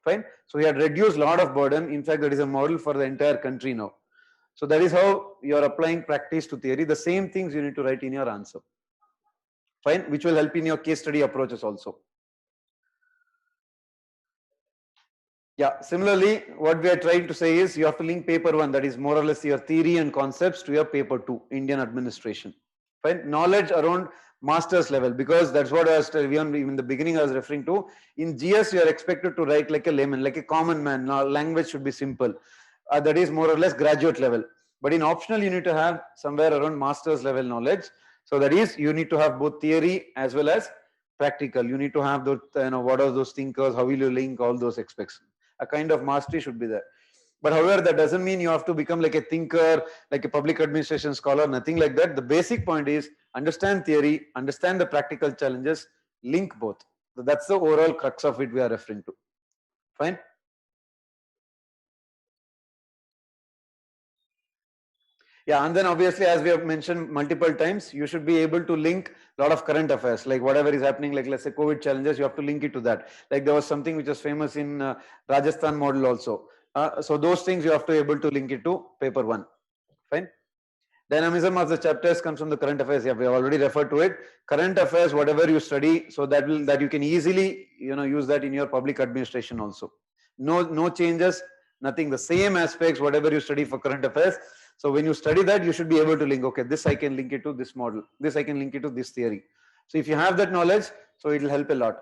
Fine. So he had reduced a lot of burden. In fact, that is a model for the entire country now. So that is how you are applying practice to theory. The same things you need to write in your answer. Fine, which will help in your case study approaches also. Yeah, similarly, what we are trying to say is you have to link paper one, that is more or less your theory and concepts, to your paper two, Indian administration. Fine, knowledge around master's level, because that's what I was even in the beginning I was referring to. In GS, you are expected to write like a layman, like a common man. Now, language should be simple. That is more or less graduate level. But in optional, you need to have somewhere around master's level knowledge. So that is, you need to have both theory as well as practical. You need to have those, what are those thinkers, how will you link all those aspects. A kind of mastery should be there. But however, that doesn't mean you have to become like a thinker, like a public administration scholar, nothing like that. The basic point is understand theory, understand the practical challenges, link both. So that's the overall crux of it we are referring to. Fine. Yeah, and then obviously, as we have mentioned multiple times, you should be able to link a lot of current affairs, like whatever is happening, like let's say COVID challenges, you have to link it to that. Like there was something which was famous in Rajasthan model also. So those things you have to be able to link it to paper one. Fine. Dynamism of the chapters comes from the current affairs. Yeah, we have already referred to it. Current affairs, whatever you study, so that you can easily, use that in your public administration also. No changes, nothing. The same aspects, whatever you study for current affairs. So when you study that, you should be able to link, okay, this I can link it to this model. This I can link it to this theory. So if you have that knowledge, so it will help a lot.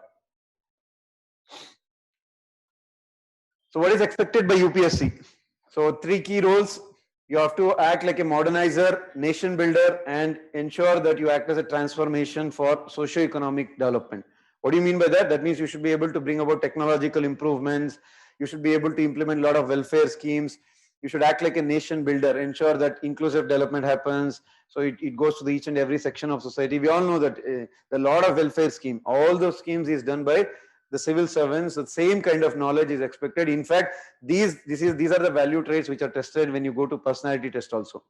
So what is expected by UPSC? So 3 key roles. You have to act like a modernizer, nation builder, and ensure that you act as a transformation for socio-economic development. What do you mean by that? That means you should be able to bring about technological improvements. You should be able to implement a lot of welfare schemes. You should act like a nation builder, ensure that inclusive development happens. So it goes to each and every section of society. We all know that the lot of welfare scheme, all those schemes is done by the civil servants. The same kind of knowledge is expected. In fact, these are the value traits which are tested when you go to personality test also.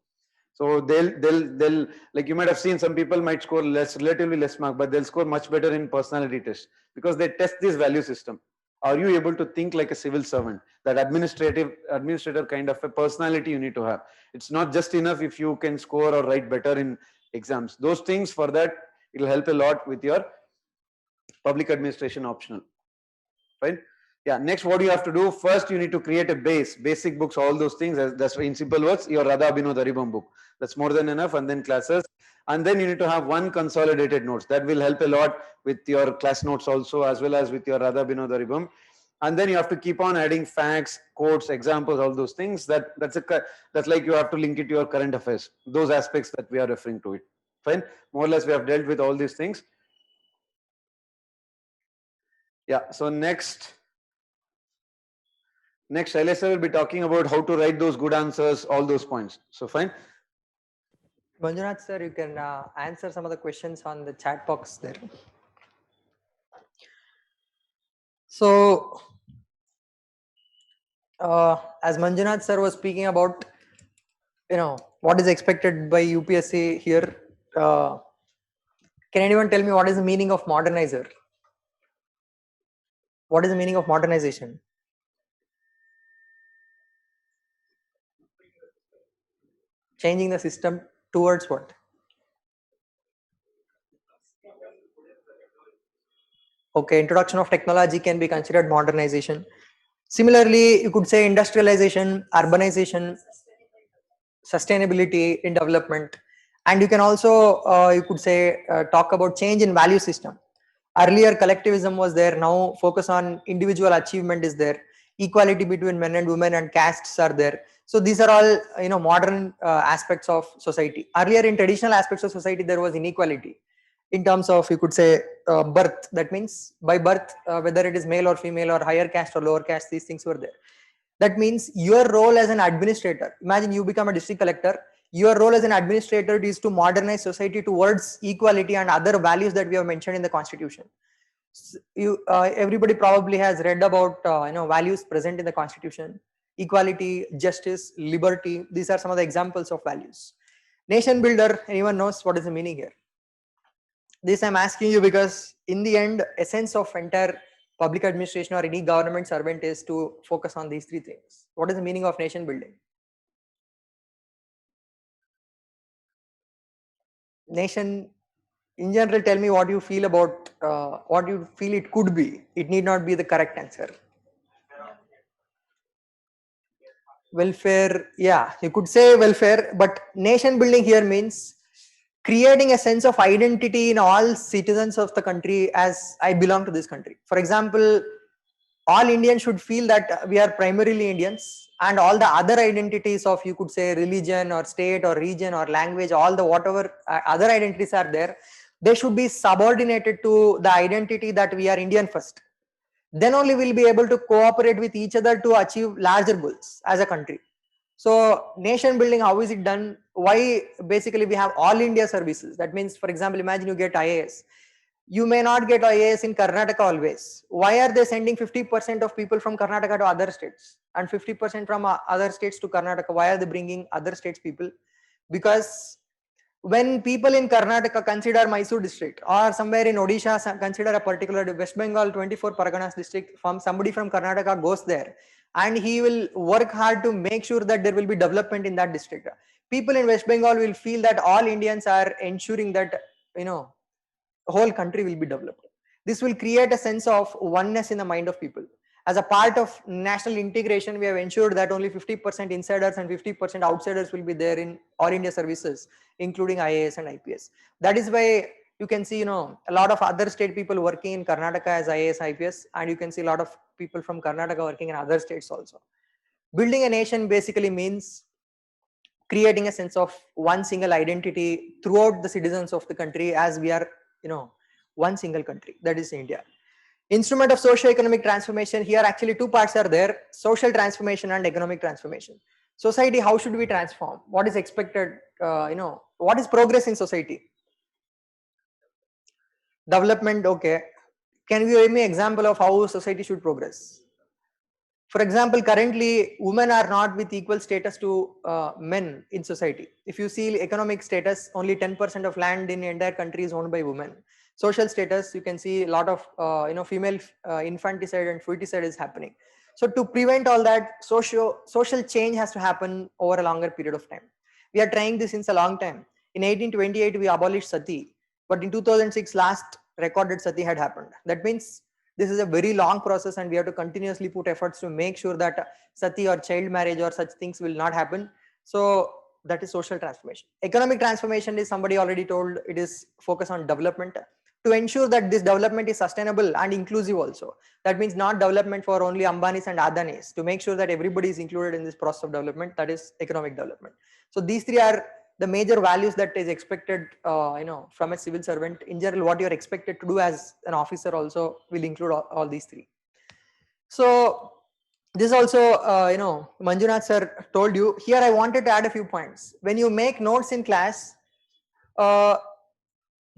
So they'll like you might have seen, some people might score relatively less mark, but they'll score much better in personality test because they test this value system. Are you able to think like a civil servant? That administrator kind of a personality you need to have. It's not just enough if you can score or write better in exams. Those things, for that, it will help a lot with your public administration optional. Fine. Yeah. Next, what you have to do first, you need to create a basic books, all those things. That's in simple words, your Radha Binodarivam book. That's more than enough. And then classes. And then you need to have one consolidated notes. That will help a lot with your class notes also, as well as with your Radha Binodarivam. And then you have to keep on adding facts, quotes, examples, all those things. That's like you have to link it to your current affairs. Those aspects that we are referring to it. Fine. More or less, we have dealt with all these things. Yeah. So next, Shailesh will be talking about how to write those good answers, all those points. So fine. Manjunath sir, you can answer some of the questions on the chat box there. So, as Manjunath sir was speaking about, what is expected by UPSC here. Can anyone tell me what is the meaning of modernizer? What is the meaning of modernization? Changing the system towards what? Okay, introduction of technology can be considered modernization. Similarly, you could say industrialization, urbanization, sustainability in development, and you can also you could say talk about change in value system. Earlier collectivism was there, now focus on individual achievement is there, equality between men and women and castes are there. So these are all modern aspects of society. Earlier in traditional aspects of society there was inequality in terms of, you could say, birth. That means by birth, whether it is male or female or higher caste or lower caste, these things were there. That means your role as an administrator, imagine you become a district collector, your role as an administrator is to modernize society towards equality and other values that we have mentioned in the constitution. Everybody probably has read about values present in the constitution: equality, justice, liberty. These are some of the examples of values. Nation builder, anyone knows what is the meaning here? This I'm asking you because in the end, essence of entire public administration or any government servant is to focus on these three things. What is the meaning of nation building? Nation, in general, tell me what you feel about what you feel it could be. It need not be the correct answer. Welfare, yeah, you could say welfare, but nation building here means creating a sense of identity in all citizens of the country as I belong to this country. For example, all Indians should feel that we are primarily Indians, and all the other identities of, you could say, religion or state or region or language, all the whatever other identities are there, they should be subordinated to the identity that we are Indian first. Then only we'll be able to cooperate with each other to achieve larger goals as a country. So nation building, how is it done? Why basically we have all India services? That means, for example, imagine you get IAS. You may not get IAS in Karnataka always. Why are they sending 50% of people from Karnataka to other states and 50% from other states to Karnataka? Why are they bringing other states people? Because when people in Karnataka consider Mysore district or somewhere in Odisha consider a particular West Bengal 24 Parganas district, from somebody from Karnataka goes there and he will work hard to make sure that there will be development in that district. People in West Bengal will feel that all Indians are ensuring that whole country will be developed. This will create a sense of oneness in the mind of people. As a part of national integration, we have ensured that only 50% insiders and 50% outsiders will be there in all India services, including IAS and IPS. That is why you can see, a lot of other state people working in Karnataka as IAS, IPS, and you can see a lot of people from Karnataka working in other states also. Building a nation basically means creating a sense of one single identity throughout the citizens of the country, as we are, one single country, that is India. Instrument of socio-economic transformation, here actually two parts are there: social transformation and economic transformation. Society, how should we transform? What is expected? What is progress in society? Development, okay. Can you give me an example of how society should progress? For example, currently women are not with equal status to men in society. If you see economic status, only 10% of land in the entire country is owned by women. Social status, you can see a lot of female infanticide and foeticide is happening. So to prevent all that, social change has to happen over a longer period of time. We are trying this since a long time. In 1828 we abolished sati, but in 2006 last recorded sati had happened. That means this is a very long process and we have to continuously put efforts to make sure that sati or child marriage or such things will not happen. So that is social transformation. Economic transformation is, somebody already told, it is focus on development to ensure that this development is sustainable and inclusive also. That means not development for only Ambanis and Adanis, to make sure that everybody is included in this process of development. That is economic development. So these three are the major values that is expected from a civil servant. In general, what you are expected to do as an officer also will include all these three. So this also Manjunath sir told you. Here I wanted to add a few points. When you make notes in class,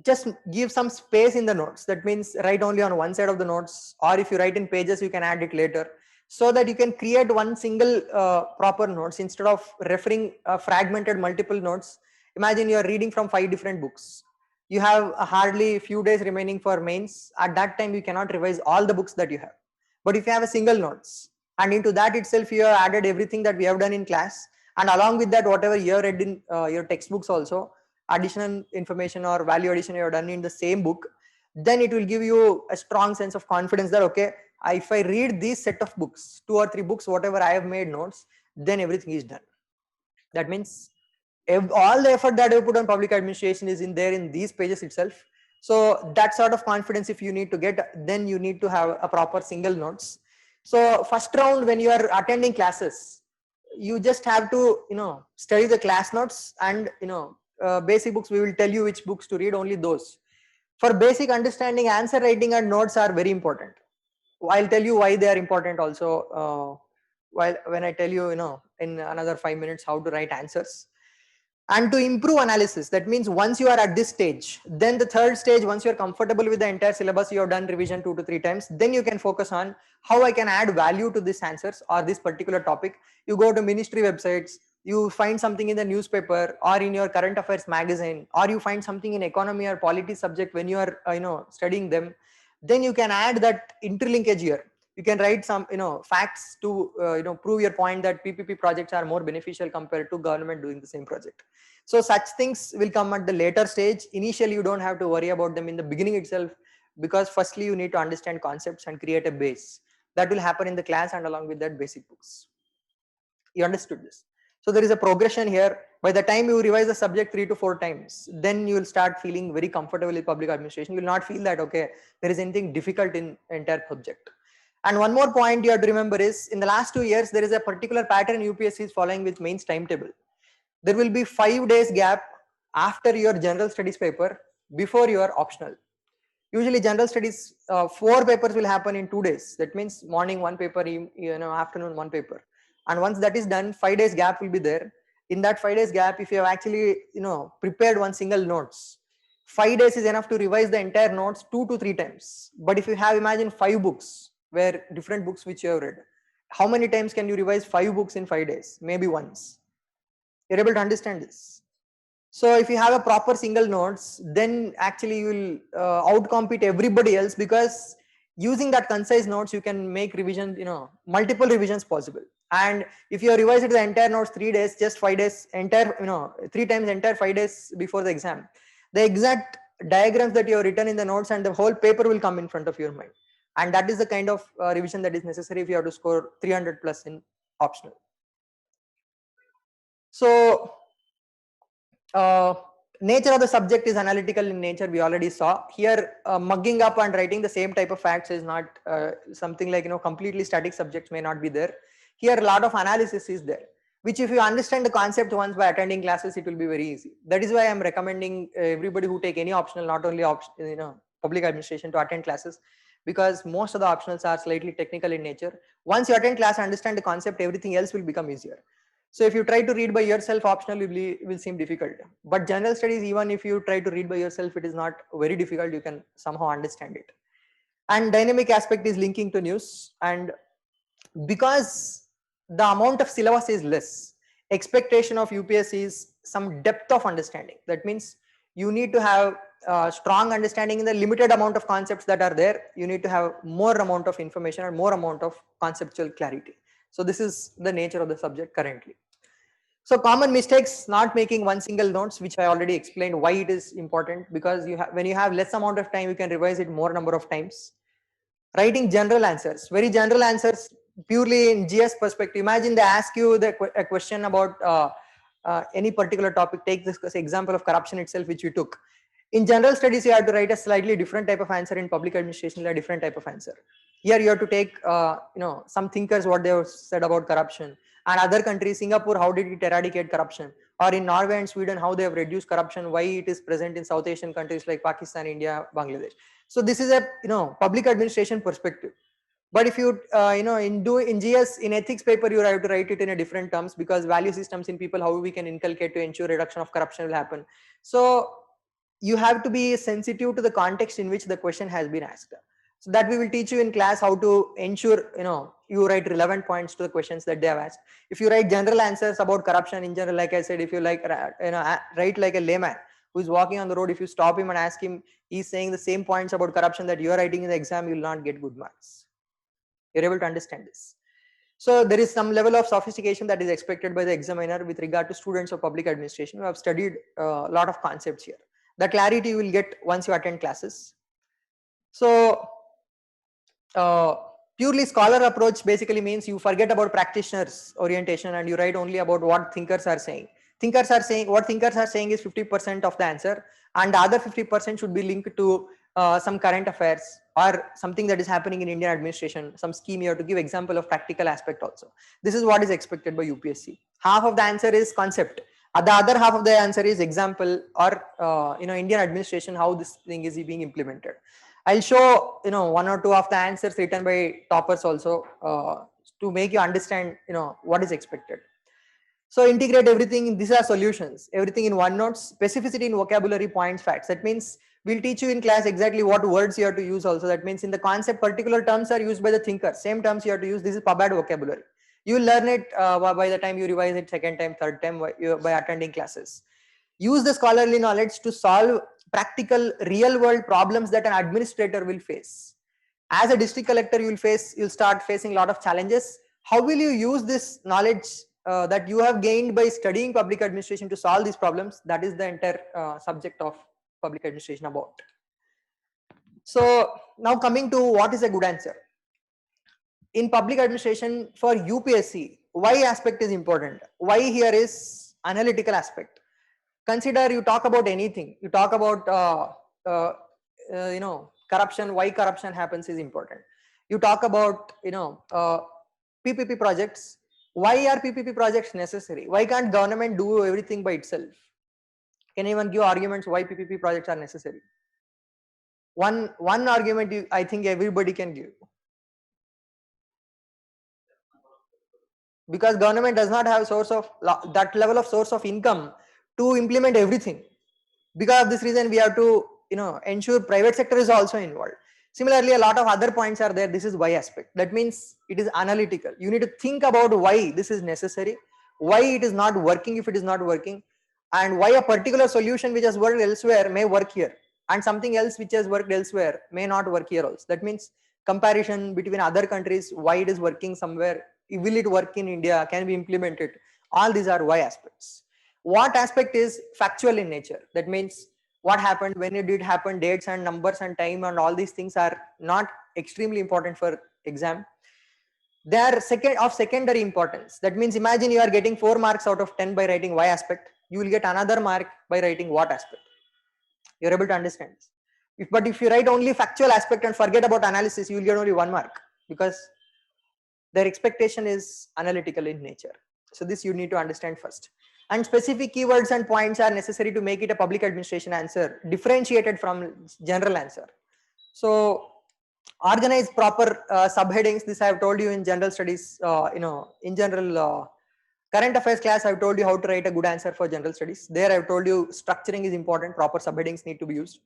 just give some space in the notes. That means write only on one side of the notes, or if you write in pages you can add it later, so that you can create one single proper notes instead of referring fragmented multiple notes. Imagine you are reading from 5 different books. You have hardly a few days remaining for mains. At that time you cannot revise all the books that you have. But if you have a single notes, and into that itself you have added everything that we have done in class, and along with that whatever you have read in your textbooks also, additional information or value addition you have done in the same book, then it will give you a strong sense of confidence that okay, if I read this set of books, 2 or 3 books, whatever I have made notes, then everything is done. That means all the effort that I put on public administration is in there in these pages itself. So that sort of confidence, if you need to get, then you need to have a proper single notes. So first round, when you are attending classes, you just have to, study the class notes, and, basic books, we will tell you which books to read, only those. For basic understanding, answer writing and notes are very important. I'll tell you why they are important also, when I tell you, in another 5 minutes how to write answers. And to improve analysis, that means once you are at this stage, then the third stage, once you're comfortable with the entire syllabus, you have done revision 2 to 3 times, then you can focus on how I can add value to these answers or this particular topic. You go to ministry websites, you find something in the newspaper or in your current affairs magazine, or you find something in economy or polity subject when you are studying them, then you can add that interlinkage here. You can write some facts to prove your point that PPP projects are more beneficial compared to government doing the same project. So such things will come at the later stage. Initially you don't have to worry about them in the beginning itself, because firstly you need to understand concepts and create a base. That will happen in the class and along with that basic books. You understood this? So there is a progression here. By the time you revise the subject 3 to 4 times, then you will start feeling very comfortable with public administration. You will not feel that okay, there is anything difficult in entire subject. And one more point you have to remember is, in the last 2 years, there is a particular pattern UPSC is following with mains timetable. There will be 5 days gap after your general studies paper before your optional. Usually general studies, 4 papers will happen in 2 days. That means morning 1 paper, afternoon 1 paper. And once that is done, 5 days gap will be there. In that 5 days gap, if you have actually, prepared one single notes, 5 days is enough to revise the entire notes 2 to 3 times. But if you have, imagine 5 books, where different books which you have read, how many times can you revise 5 books in 5 days? Maybe once. You're able to understand this. So if you have a proper single notes, then actually you will outcompete everybody else, because using that concise notes, you can make revision, multiple revisions possible. And if you revise it the entire notes 3 days, just 5 days, entire, 3 times entire 5 days before the exam, the exact diagrams that you have written in the notes and the whole paper will come in front of your mind. And that is the kind of revision that is necessary if you have to score 300 plus in optional. So nature of the subject is analytical in nature. We already saw here. Mugging up and writing the same type of facts is not something like, completely static subjects may not be there. Here a lot of analysis is there, which if you understand the concept once by attending classes, it will be very easy. That is why I am recommending everybody who take any optional, not only public administration, to attend classes, because most of the optionals are slightly technical in nature. Once you attend class, understand the concept, everything else will become easier. So if you try to read by yourself, optional will seem difficult. But general studies, even if you try to read by yourself, it is not very difficult. You can somehow understand it. And dynamic aspect is linking to news. And because the amount of syllabus is less, expectation of UPSC is some depth of understanding. That means you need to have strong understanding in the limited amount of concepts that are there. You need to have more amount of information and more amount of conceptual clarity. So this is the nature of the subject currently. So common mistakes, not making one single notes, which I already explained why it is important, because when you have less amount of time, you can revise it more number of times. Writing general answers, very general answers, purely in GS perspective. Imagine they ask you a question about any particular topic. Take this example of corruption itself, which we took. In general studies, you have to write a slightly different type of answer. In public administration, a different type of answer. Here you have to take, some thinkers, what they have said about corruption. And other countries, Singapore, how did it eradicate corruption? Or in Norway and Sweden, how they have reduced corruption, why it is present in South Asian countries like Pakistan, India, Bangladesh. So this is a, public administration perspective. But if you, in GS, in ethics paper, you have to write it in a different terms, because value systems in people, how we can inculcate to ensure reduction of corruption will happen. So you have to be sensitive to the context in which the question has been asked. So that we will teach you in class, how to ensure, you write relevant points to the questions that they have asked. If you write general answers about corruption in general, like I said, if you write like a layman who is walking on the road, if you stop him and ask him, he's saying the same points about corruption that you are writing in the exam, you will not get good marks. You're able to understand this. So there is some level of sophistication that is expected by the examiner with regard to students of public administration who have studied a lot of concepts here. The clarity you will get once you attend classes. So purely scholar approach basically means you forget about practitioners orientation and you write only about what thinkers are saying. What thinkers are saying is 50% of the answer, and the other 50% should be linked to some current affairs or something that is happening in Indian administration, some scheme here to give example of practical aspect also. This is what is expected by UPSC. Half of the answer is concept. The other half of the answer is example or Indian administration, how this thing is being implemented. I'll show one or two of the answers written by toppers also to make you understand what is expected. So integrate everything. These are solutions. Everything in OneNote. Specificity in vocabulary, points, facts. That means we'll teach you in class exactly what words you have to use also. That means in the concept, particular terms are used by the thinker. Same terms you have to use. This is PubAd vocabulary. You will learn it by the time you revise it second time, third time by attending classes. Use the scholarly knowledge to solve practical real world problems that an administrator will face. As a district collector, you'll start facing a lot of challenges. How will you use this knowledge that you have gained by studying public administration to solve these problems? That is the entire subject of public administration about. So now coming to what is a good answer. In public administration for UPSC, why aspect is important. Why here is analytical aspect. Consider you talk about anything. You talk about corruption. Why corruption happens is important. You talk about PPP projects. Why are PPP projects necessary? Why can't government do everything by itself? Can anyone give arguments why PPP projects are necessary? One argument I think everybody can give. Because government does not have that level of source of income to implement everything. Because of this reason, we have to ensure private sector is also involved. Similarly, a lot of other points are there. This is why aspect. That means it is analytical. You need to think about why this is necessary, why it is not working if it is not working, and why a particular solution which has worked elsewhere may work here, and something else which has worked elsewhere may not work here also. That means comparison between other countries, why it is working somewhere, will it work in India, can be implemented. All these are why aspects. What aspect is factual in nature. That means what happened, when it did happen, dates and numbers and time and all these things are not extremely important for exam. They are of secondary importance. That means imagine you are getting 4 marks out of 10 by writing why aspect. You will get another mark by writing what aspect. You're able to understand this. But if you write only factual aspect and forget about analysis, you will get only 1 mark because their expectation is analytical in nature. So this you need to understand first. And specific keywords and points are necessary to make it a public administration answer, differentiated from general answer. So organize proper subheadings. This I have told you in general studies. In general current affairs class, I have told you how to write a good answer for general studies. There I have told you structuring is important. Proper subheadings need to be used,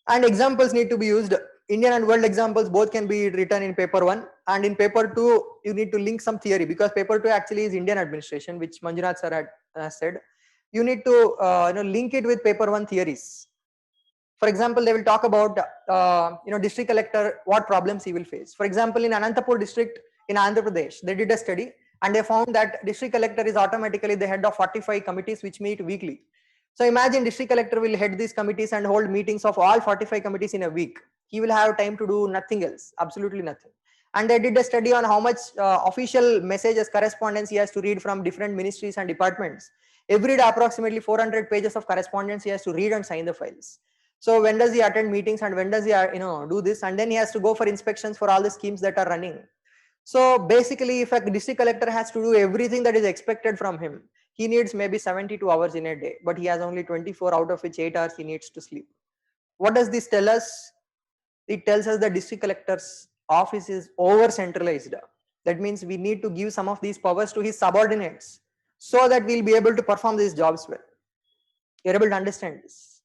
and examples need to be used. Indian and world examples both can be written in paper 1, and in paper 2 you need to link some theory, because paper 2 actually is Indian administration, which Manjunath sir had said. You need to link it with paper 1 theories. For example, they will talk about district collector, what problems he will face. For example, in Anantapur district in Andhra Pradesh, they did a study and they found that district collector is automatically the head of 45 committees which meet weekly. So imagine district collector will head these committees and hold meetings of all 45 committees in a week. He will have time to do nothing else, absolutely nothing. And they did a study on how much official messages, correspondence he has to read from different ministries and departments. Every day, approximately 400 pages of correspondence he has to read and sign the files. So when does he attend meetings and when does he do this? And then he has to go for inspections for all the schemes that are running. So basically, if a district collector has to do everything that is expected from him, he needs maybe 72 hours in a day, but he has only 24, out of which 8 hours he needs to sleep. What does this tell us? It tells us the district collector's office is over centralized. That means we need to give some of these powers to his subordinates so that we'll be able to perform these jobs well. You're able to understand this.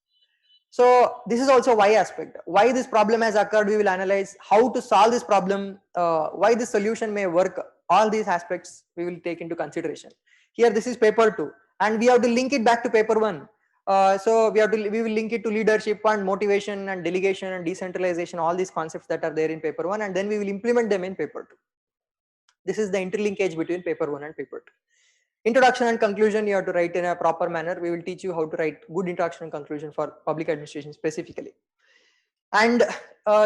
So this is also why aspect. Why this problem has occurred, we will analyze. How to solve this problem, why this solution may work. All these aspects we will take into consideration. Here this is paper 2 and we have to link it back to paper 1. So we will link it to leadership and motivation and delegation and decentralization, all these concepts that are there in paper 1, and then we will implement them in paper 2. This is the interlinkage between paper 1 and paper 2. Introduction and conclusion you have to write in a proper manner. We will teach you how to write good introduction and conclusion for public administration specifically. And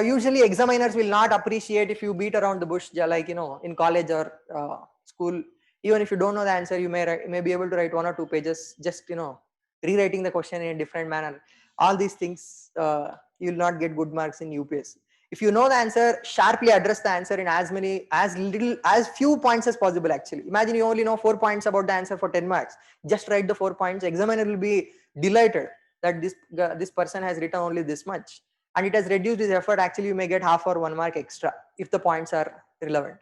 usually examiners will not appreciate if you beat around the bush, like in college or school. Even if you don't know the answer, you may be able to write 1 or 2 pages, just rewriting the question in a different manner. All these things you will not get good marks in UPSC. If you know the answer, sharply address the answer in as few points as possible. Actually, imagine you only know 4 points about the answer for 10 marks. Just write the 4 points. Examiner will be delighted that this person has written only this much, and it has reduced his effort. Actually, you may get half or 1 mark extra if the points are relevant.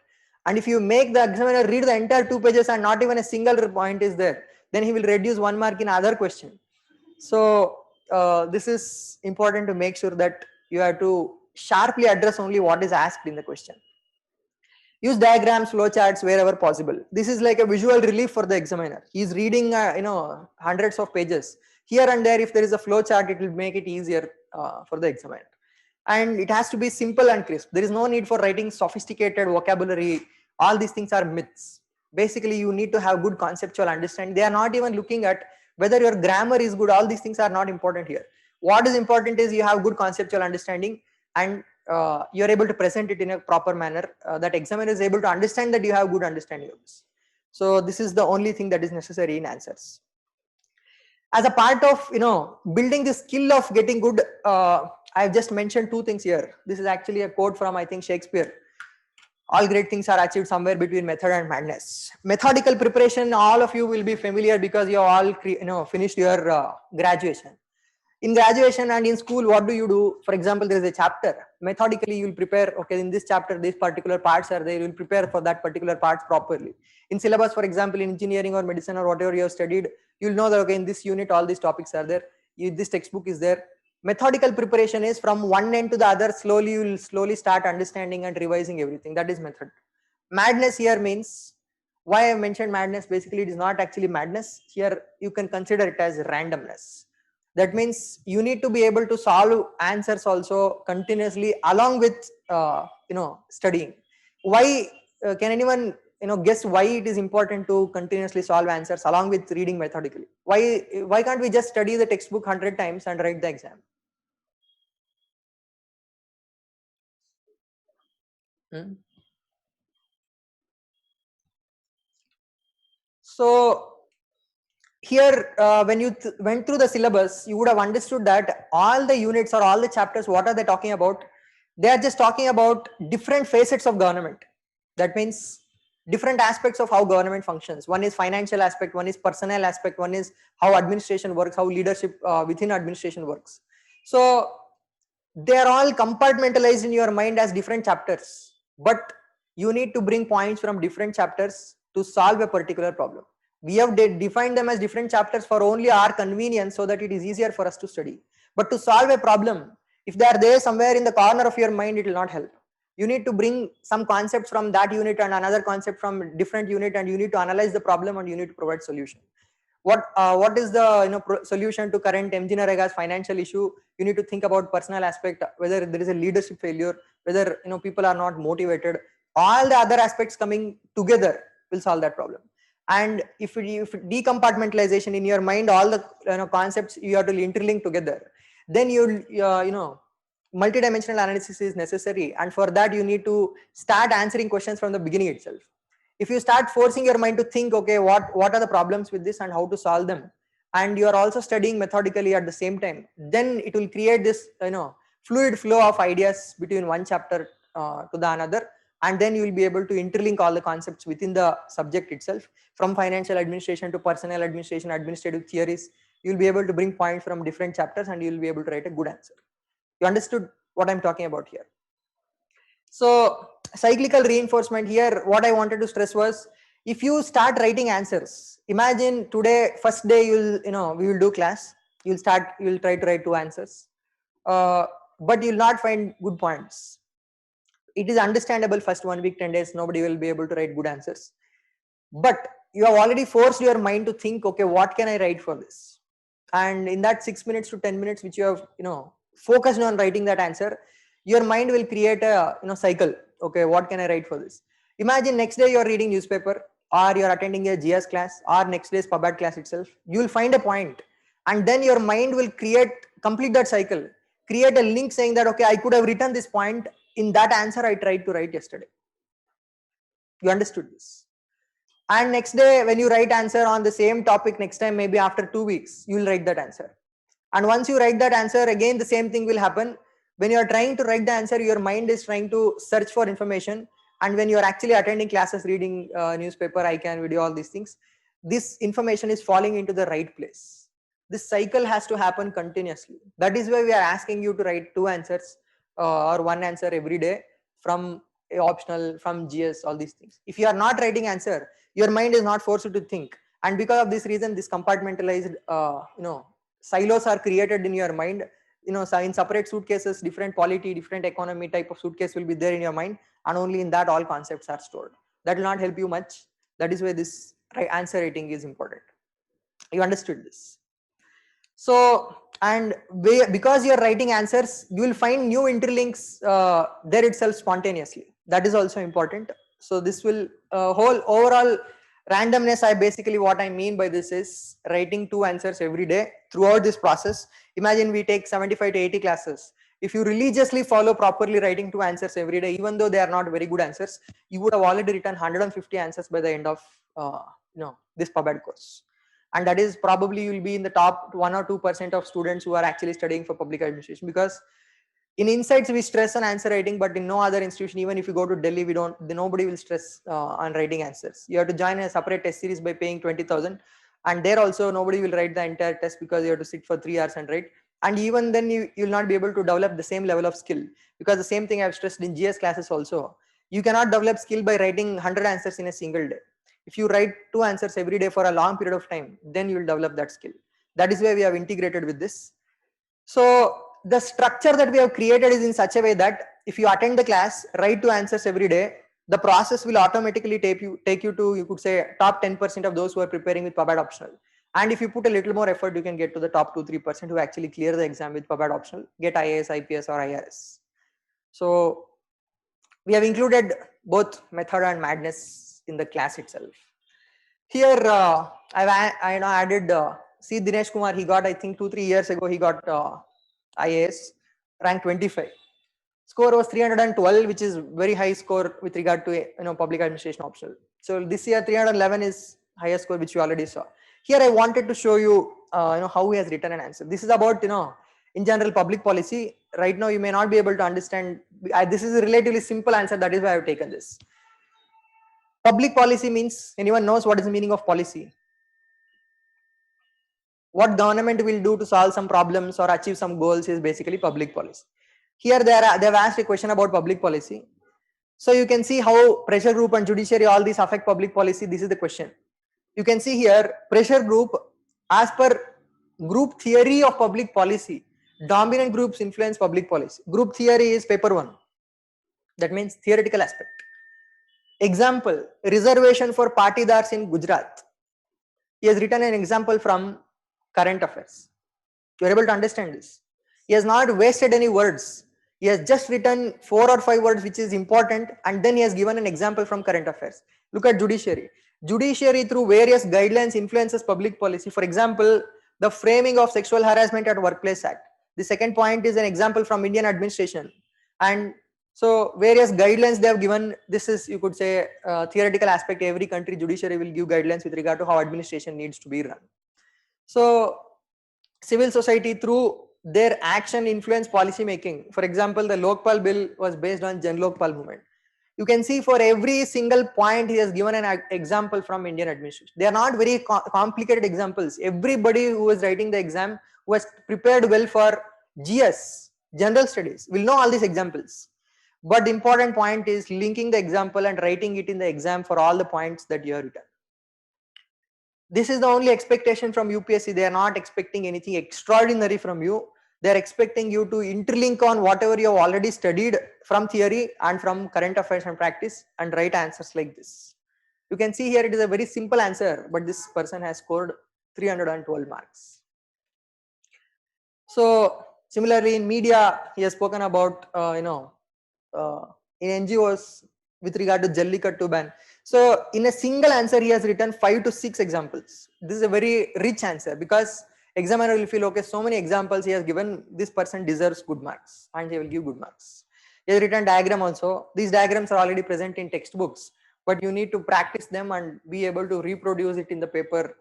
And if you make the examiner read the entire 2 pages and not even a single point is there, then he will reduce 1 mark in other question. So this is important to make sure that you have to sharply address only what is asked in the question. Use diagrams, flowcharts wherever possible. This is like a visual relief for the examiner. He is reading hundreds of pages. Here and there, if there is a flowchart, it will make it easier for the examiner. And it has to be simple and crisp. There is no need for writing sophisticated vocabulary. All these things are myths. Basically, you need to have good conceptual understanding. They are not even looking at whether your grammar is good. All these things are not important here. What is important is you have good conceptual understanding, and you are able to present it in a proper manner. That examiner is able to understand that you have good understanding of this. So this is the only thing that is necessary in answers. As a part of building the skill of getting good, I've just mentioned 2 things here. This is actually a quote from, I think, Shakespeare. All great things are achieved somewhere between method and madness. Methodical preparation, all of you will be familiar because you all finished your graduation. In graduation and in school, what do you do? For example, there is a chapter. Methodically, you will prepare, okay, in this chapter, these particular parts are there. You will prepare for that particular parts properly. In syllabus, for example, in engineering or medicine or whatever you have studied, you will know that, okay, in this unit, all these topics are there. This textbook is there. Methodical preparation is from one end to the other. Slowly, you will slowly start understanding and revising everything. That is method. Madness here means, why I mentioned madness, basically it is not actually madness. Here, you can consider it as randomness. That means you need to be able to solve answers also continuously along with studying. Why can anyone guess why it is important to continuously solve answers along with reading methodically? Why can't we just study the textbook 100 times and write the exam? So here, when you went through the syllabus, you would have understood that all the units or all the chapters, what are they talking about? They are just talking about different facets of government. That means different aspects of how government functions. One is financial aspect, one is personnel aspect, one is how administration works, how leadership within administration works. So they are all compartmentalized in your mind as different chapters, but you need to bring points from different chapters to solve a particular problem. We have defined them as different chapters for only our convenience so that it is easier for us to study. But to solve a problem, if they are there somewhere in the corner of your mind, it will not help. You need to bring some concepts from that unit and another concept from different unit, and you need to analyze the problem and you need to provide solution. What is the solution to current MG Narega's financial issue? You need to think about personal aspect, whether there is a leadership failure, whether people are not motivated. All the other aspects coming together will solve that problem. And if decompartmentalization in your mind, all the concepts you have to interlink together, then you'll multidimensional analysis is necessary, and for that you need to start answering questions from the beginning itself. If you start forcing your mind to think, okay, what are the problems with this and how to solve them, and you are also studying methodically at the same time, then it will create this fluid flow of ideas between one chapter to the another, and then you will be able to interlink all the concepts within the subject itself, from financial administration to personnel administration, administrative theories. You will be able to bring points from different chapters and you will be able to write a good answer. You understood what I'm talking about here? So cyclical reinforcement here, what I wanted to stress was, if you start writing answers, imagine today, first day, we will do class, you'll try to write 2 answers, but you'll not find good points. It is understandable, first 1 week, 10 days, nobody will be able to write good answers. But you have already forced your mind to think, okay, what can I write for this? and in that 6 minutes to 10 minutes which you have focused on writing that answer, your mind will create a cycle. Okay, what can I write for this? Imagine next day you're reading newspaper, or you're attending a GS class, or next day's PubAd class itself. You will find a point, and then your mind will complete that cycle, create a link saying that, okay, I could have written this point in that answer I tried to write yesterday. You understood this? And next day when you write answer on the same topic, next time maybe after 2 weeks you will write that answer. And once you write that answer, again the same thing will happen. When you are trying to write the answer, your mind is trying to search for information, and when you are actually attending classes, reading newspaper, ICANN video, all these things, this information is falling into the right place. This cycle has to happen continuously. That is why we are asking you to write 2 answers or 1 answer every day from a optional, from GS, all these things. If you are not writing answer, your mind is not forced to think, and because of this reason, this compartmentalized silos are created in your mind. So in separate suitcases, different polity, different economy type of suitcase will be there in your mind, and only in that all concepts are stored. That will not help you much. That is why this answer writing is important. You understood this? So, and because you're writing answers, you will find new interlinks there itself spontaneously. That is also important. So this will whole overall randomness, what I mean by this is writing 2 answers every day throughout this process. Imagine we take 75 to 80 classes. If you religiously follow properly writing 2 answers every day, even though they are not very good answers, you would have already written 150 answers by the end of this PubAd course. And that is probably you will be in the top 1 or 2% of students who are actually studying for public administration, because in insights we stress on answer writing, but in no other institution, even if you go to Delhi, nobody will stress on writing answers. You have to join a separate test series by paying 20,000, and there also nobody will write the entire test because you have to sit for 3 hours and write. And even then you will not be able to develop the same level of skill, because the same thing I have stressed in GS classes also. You cannot develop skill by writing 100 answers in a single day. If you write 2 answers every day for a long period of time, then you will develop that skill. That is why we have integrated with this. So the structure that we have created is in such a way that if you attend the class, write 2 answers every day, the process will automatically take you to, you could say, top 10% of those who are preparing with PubAd optional. And if you put a little more effort, you can get to the top 2-3% who actually clear the exam with PubAd optional, get IAS, IPS or IRS. So we have included both method and madness in the class itself. Here I've added see Dinesh Kumar. He got, I think 2-3 years ago, he got IAS rank 25. Score was 312, which is very high score with regard to public administration optional. So this year 311 is highest score, which you already saw. Here I wanted to show you how he has written an answer. This is about in general public policy. Right now you may not be able to understand. This is a relatively simple answer. That is why I have taken this. Public policy means, anyone knows what is the meaning of policy? What government will do to solve some problems or achieve some goals is basically public policy. Here they have asked a question about public policy. So you can see how pressure group and judiciary, all these affect public policy. This is the question. You can see here pressure group, as per group theory of public policy, dominant groups influence public policy. Group theory is paper 1. That means theoretical aspect. Example, reservation for partidars in Gujarat. He has written an example from current affairs. You are able to understand this. He has not wasted any words. He has just written 4 or 5 words which is important, and then he has given an example from current affairs. Look at judiciary. Judiciary through various guidelines influences public policy. For example, the framing of Sexual Harassment at Workplace Act. The second point is an example from Indian administration. And so various guidelines they have given. This is, you could say, theoretical aspect. Every country judiciary will give guidelines with regard to how administration needs to be run. So civil society through their action influence policy making. For example, the Lokpal bill was based on Jan Lokpal movement. You can see for every single point he has given an example from Indian administration. They are not very complicated examples. Everybody who is writing the exam, who has prepared well for GS, general studies, will know all these examples. But the important point is linking the example and writing it in the exam for all the points that you have written. This is the only expectation from UPSC. They are not expecting anything extraordinary from you. They are expecting you to interlink on whatever you have already studied from theory and from current affairs and practice, and write answers like this. You can see here it is a very simple answer, but this person has scored 312 marks. So similarly in media, he has spoken about, in NGOs with regard to Jallikattu ban. So in a single answer, he has written 5 to 6 examples. This is a very rich answer because examiner will feel, okay, so many examples he has given, this person deserves good marks and he will give good marks. He has written diagram also. These diagrams are already present in textbooks, but you need to practice them and be able to reproduce it in the paper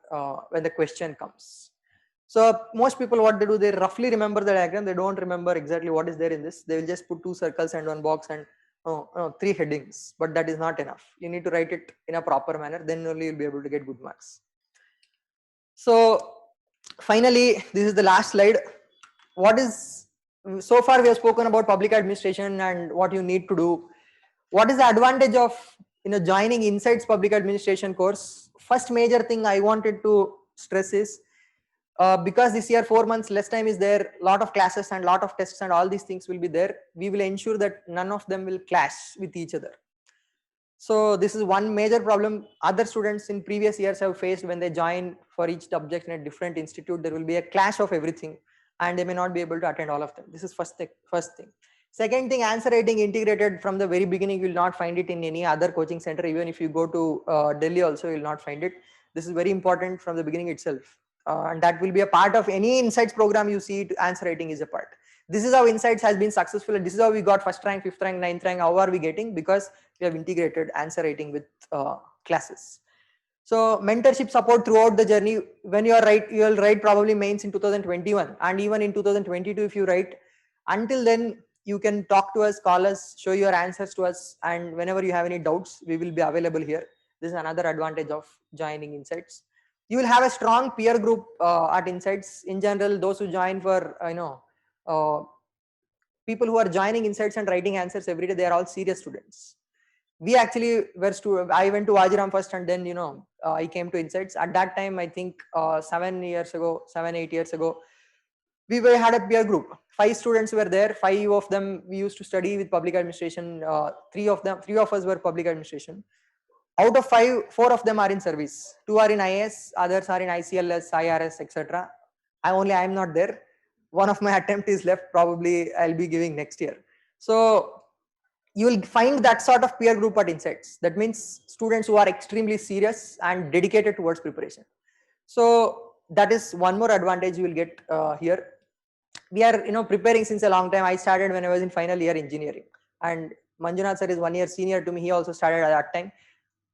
when the question comes. So most people, what they do, they roughly remember the diagram. They don't remember exactly what is there in this. They will just put 2 circles and 1 box and 3 headings, but that is not enough. You need to write it in a proper manner. Then only you'll be able to get good marks. So finally, this is the last slide. What is, so far we have spoken about public administration and what you need to do. What is the advantage of joining Insights Public Administration course? First major thing I wanted to stress is, because this year 4 months less time is there, lot of classes and lot of tests and all these things will be there. We will ensure that none of them will clash with each other. So this is one major problem other students in previous years have faced. When they join for each subject in a different institute, there will be a clash of everything and they may not be able to attend all of them. This is first thing. Second thing, answer writing integrated from the very beginning. You will not find it in any other coaching center. Even if you go to Delhi also, you will not find it. This is very important from the beginning itself. And that will be a part of any Insights program you see. Answer writing is a part. This is how Insights has been successful, and this is how we got first rank, fifth rank, ninth rank. How are we getting? Because we have integrated answer writing with classes. So mentorship support throughout the journey. When you are you will write probably mains in 2021, and even in 2022 if you write. Until then, you can talk to us, call us, show your answers to us, and whenever you have any doubts, we will be available here. This is another advantage of joining Insights. You will have a strong peer group at Insights. In general, those who join for people who are joining Insights and writing answers every day, they are all serious students. We actually were I went to Wajiram first, and then I came to Insights. At that time, I think 7, 8 years ago, we had a peer group. 5 students were there. 5 of them we used to study with public administration. 3 of us were public administration. Out of 5, 4 of them are in service. 2 are in IAS, others are in ICLS, IRS, etc. I am not there. One of my attempt is left. Probably I'll be giving next year. So you will find that sort of peer group at Insights. That means students who are extremely serious and dedicated towards preparation. So that is one more advantage you will get here. We are preparing since a long time. I started when I was in final year engineering, and Manjunath sir is 1 year senior to me. He also started at that time.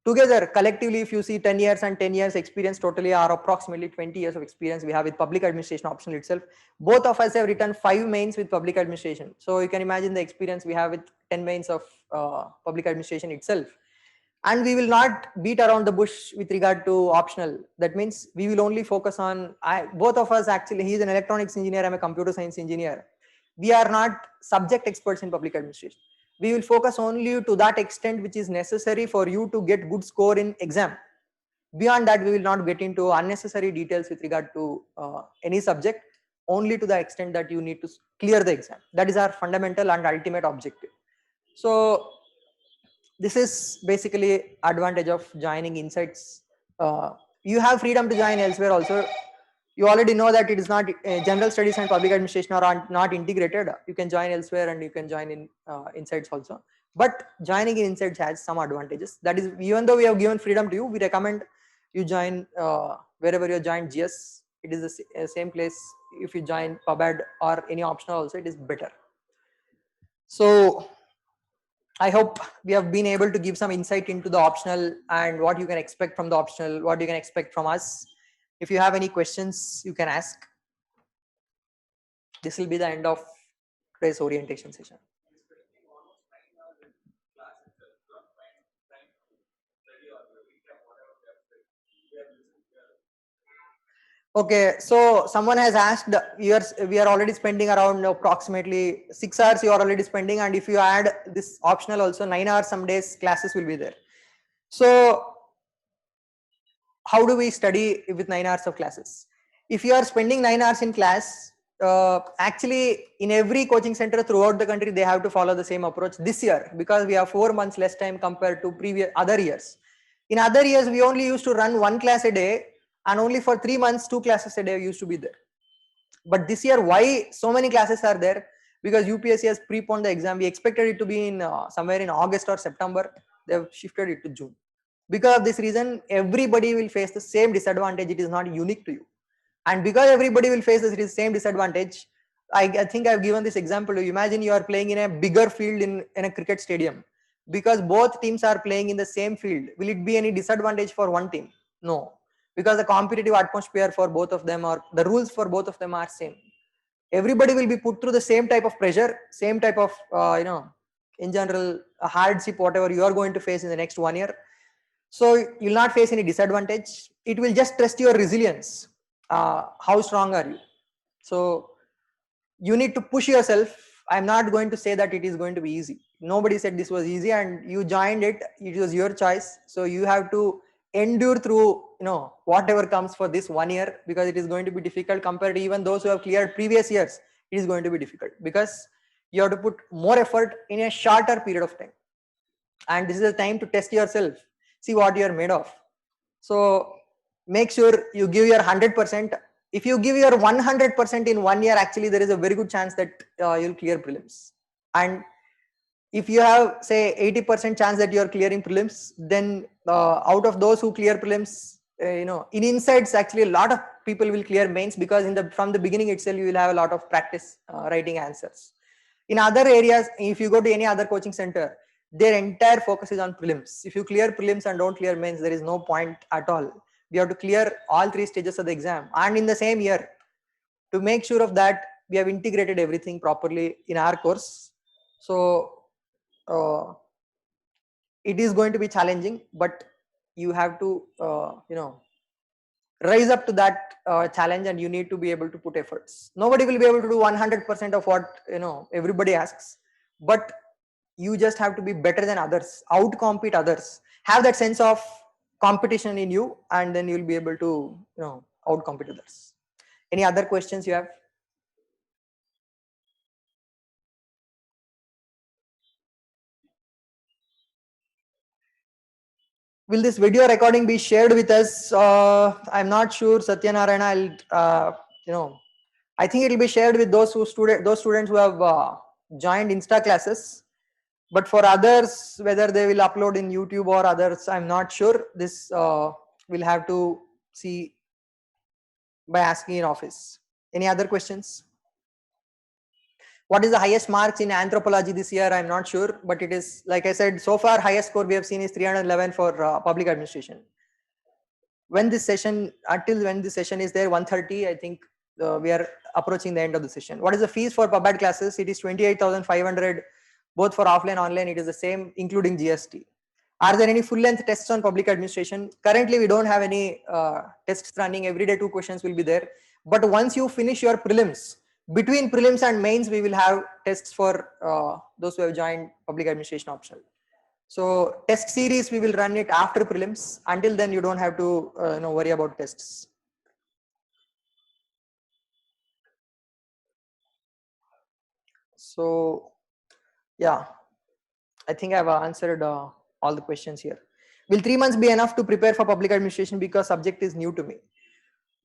Together, collectively, if you see 10 years and 10 years experience, totally are approximately 20 years of experience we have with public administration optional itself. Both of us have written 5 mains with public administration. So you can imagine the experience we have with 10 mains of public administration itself. And we will not beat around the bush with regard to optional. That means we will only focus on, both of us actually, he's an electronics engineer, I'm a computer science engineer. We are not subject experts in public administration. We will focus only to that extent which is necessary for you to get good score in exam. Beyond that, we will not get into unnecessary details with regard to any subject, only to the extent that you need to clear the exam. That is our fundamental and ultimate objective. So this is basically advantage of joining Insights. You have freedom to join elsewhere also. You already know that it is not general studies and public administration are not integrated. You can join elsewhere and you can join in Insights also. But joining in Insights has some advantages. That is, even though we have given freedom to you, we recommend you join wherever you join GS. It is the same place. If you join PubAd or any optional also, it is better. So I hope we have been able to give some insight into the optional and what you can expect from the optional, what you can expect from us. If you have any questions, you can ask. This will be the end of today's orientation session. Okay, so someone has asked, we are already spending around approximately 6 hours you are already spending, and if you add this optional also 9 hours, some days classes will be there. So how do we study with 9 hours of classes? If you are spending 9 hours in class, actually in every coaching center throughout the country, they have to follow the same approach this year, because we have 4 months less time compared to other years. In other years, we only used to run 1 class a day, and only for 3 months, 2 classes a day used to be there. But this year, why so many classes are there? Because UPSC has preponed the exam. We expected it to be in somewhere in August or September. They've shifted it to June. Because of this reason, everybody will face the same disadvantage. It is not unique to you. And because everybody will face the same disadvantage, I think I've given this example to you. Imagine you are playing in a bigger field in a cricket stadium. Because both teams are playing in the same field, will it be any disadvantage for one team? No, because the competitive atmosphere for both of them, or the rules for both of them, are same. Everybody will be put through the same type of pressure, same type of in general hardship, whatever you are going to face in the next 1 year. So you'll not face any disadvantage. It will just test your resilience. How strong are you? So you need to push yourself. I'm not going to say that it is going to be easy. Nobody said this was easy, and you joined it. It was your choice. So you have to endure through whatever comes for this 1 year, because it is going to be difficult compared to even those who have cleared previous years. It is going to be difficult because you have to put more effort in a shorter period of time, and this is the time to test yourself, see what you are made of. So make sure you give your 100%. If you give your 100% in 1 year, actually there is a very good chance that you'll clear prelims. And if you have say 80% chance that you are clearing prelims, then out of those who clear prelims, in insights actually a lot of people will clear mains, because from the beginning itself you will have a lot of practice writing answers. In other areas, if you go to any other coaching center, their entire focus is on prelims. If you clear prelims and don't clear mains, there is no point at all. We have to clear all 3 stages of the exam, and in the same year. To make sure of that, we have integrated everything properly in our course. So it is going to be challenging, but you have to rise up to that challenge, and you need to be able to put efforts. Nobody will be able to do 100% of what everybody asks, but you just have to be better than others, out compete others, have that sense of competition in you, and then you'll be able to out compete others. Any other questions you have? Will this video recording be shared with us? I'm not sure, Satyanarayana. I think it will be shared with those students who have joined Insta classes. But for others, whether they will upload in YouTube or others, I'm not sure. This we'll have to see by asking in office. Any other questions? What is the highest marks in anthropology this year? I'm not sure, but it is, like I said, so far highest score we have seen is 311 for public administration. Until when this session is there, 1:30, I think we are approaching the end of the session. What is the fees for PubAd classes? It is 28,500, both for offline and online. It is the same, including GST. Are there any full-length tests on public administration? Currently, we don't have any tests running. Every day 2 questions will be there. But once you finish your prelims, between prelims and mains, we will have tests for those who have joined public administration optional. So test series, we will run it after prelims. Until then, you don't have to worry about tests. So yeah, I think I've answered all the questions here. Will 3 months be enough to prepare for public administration, because subject is new to me?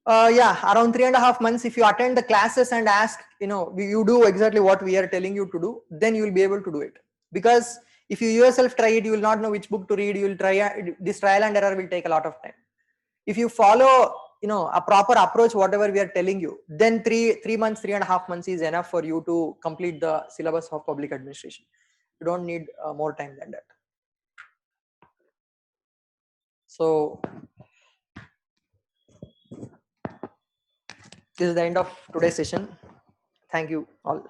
Yeah, around 3.5 months. If you attend the classes and ask, you do exactly what we are telling you to do, then you will be able to do it. Because if you yourself try it, you will not know which book to read. You will try this, trial and error will take a lot of time. If you follow, a proper approach, whatever we are telling you, then 3 months, 3.5 months is enough for you to complete the syllabus of public administration. You don't need more time than that. So this is the end of today's session. Thank you all.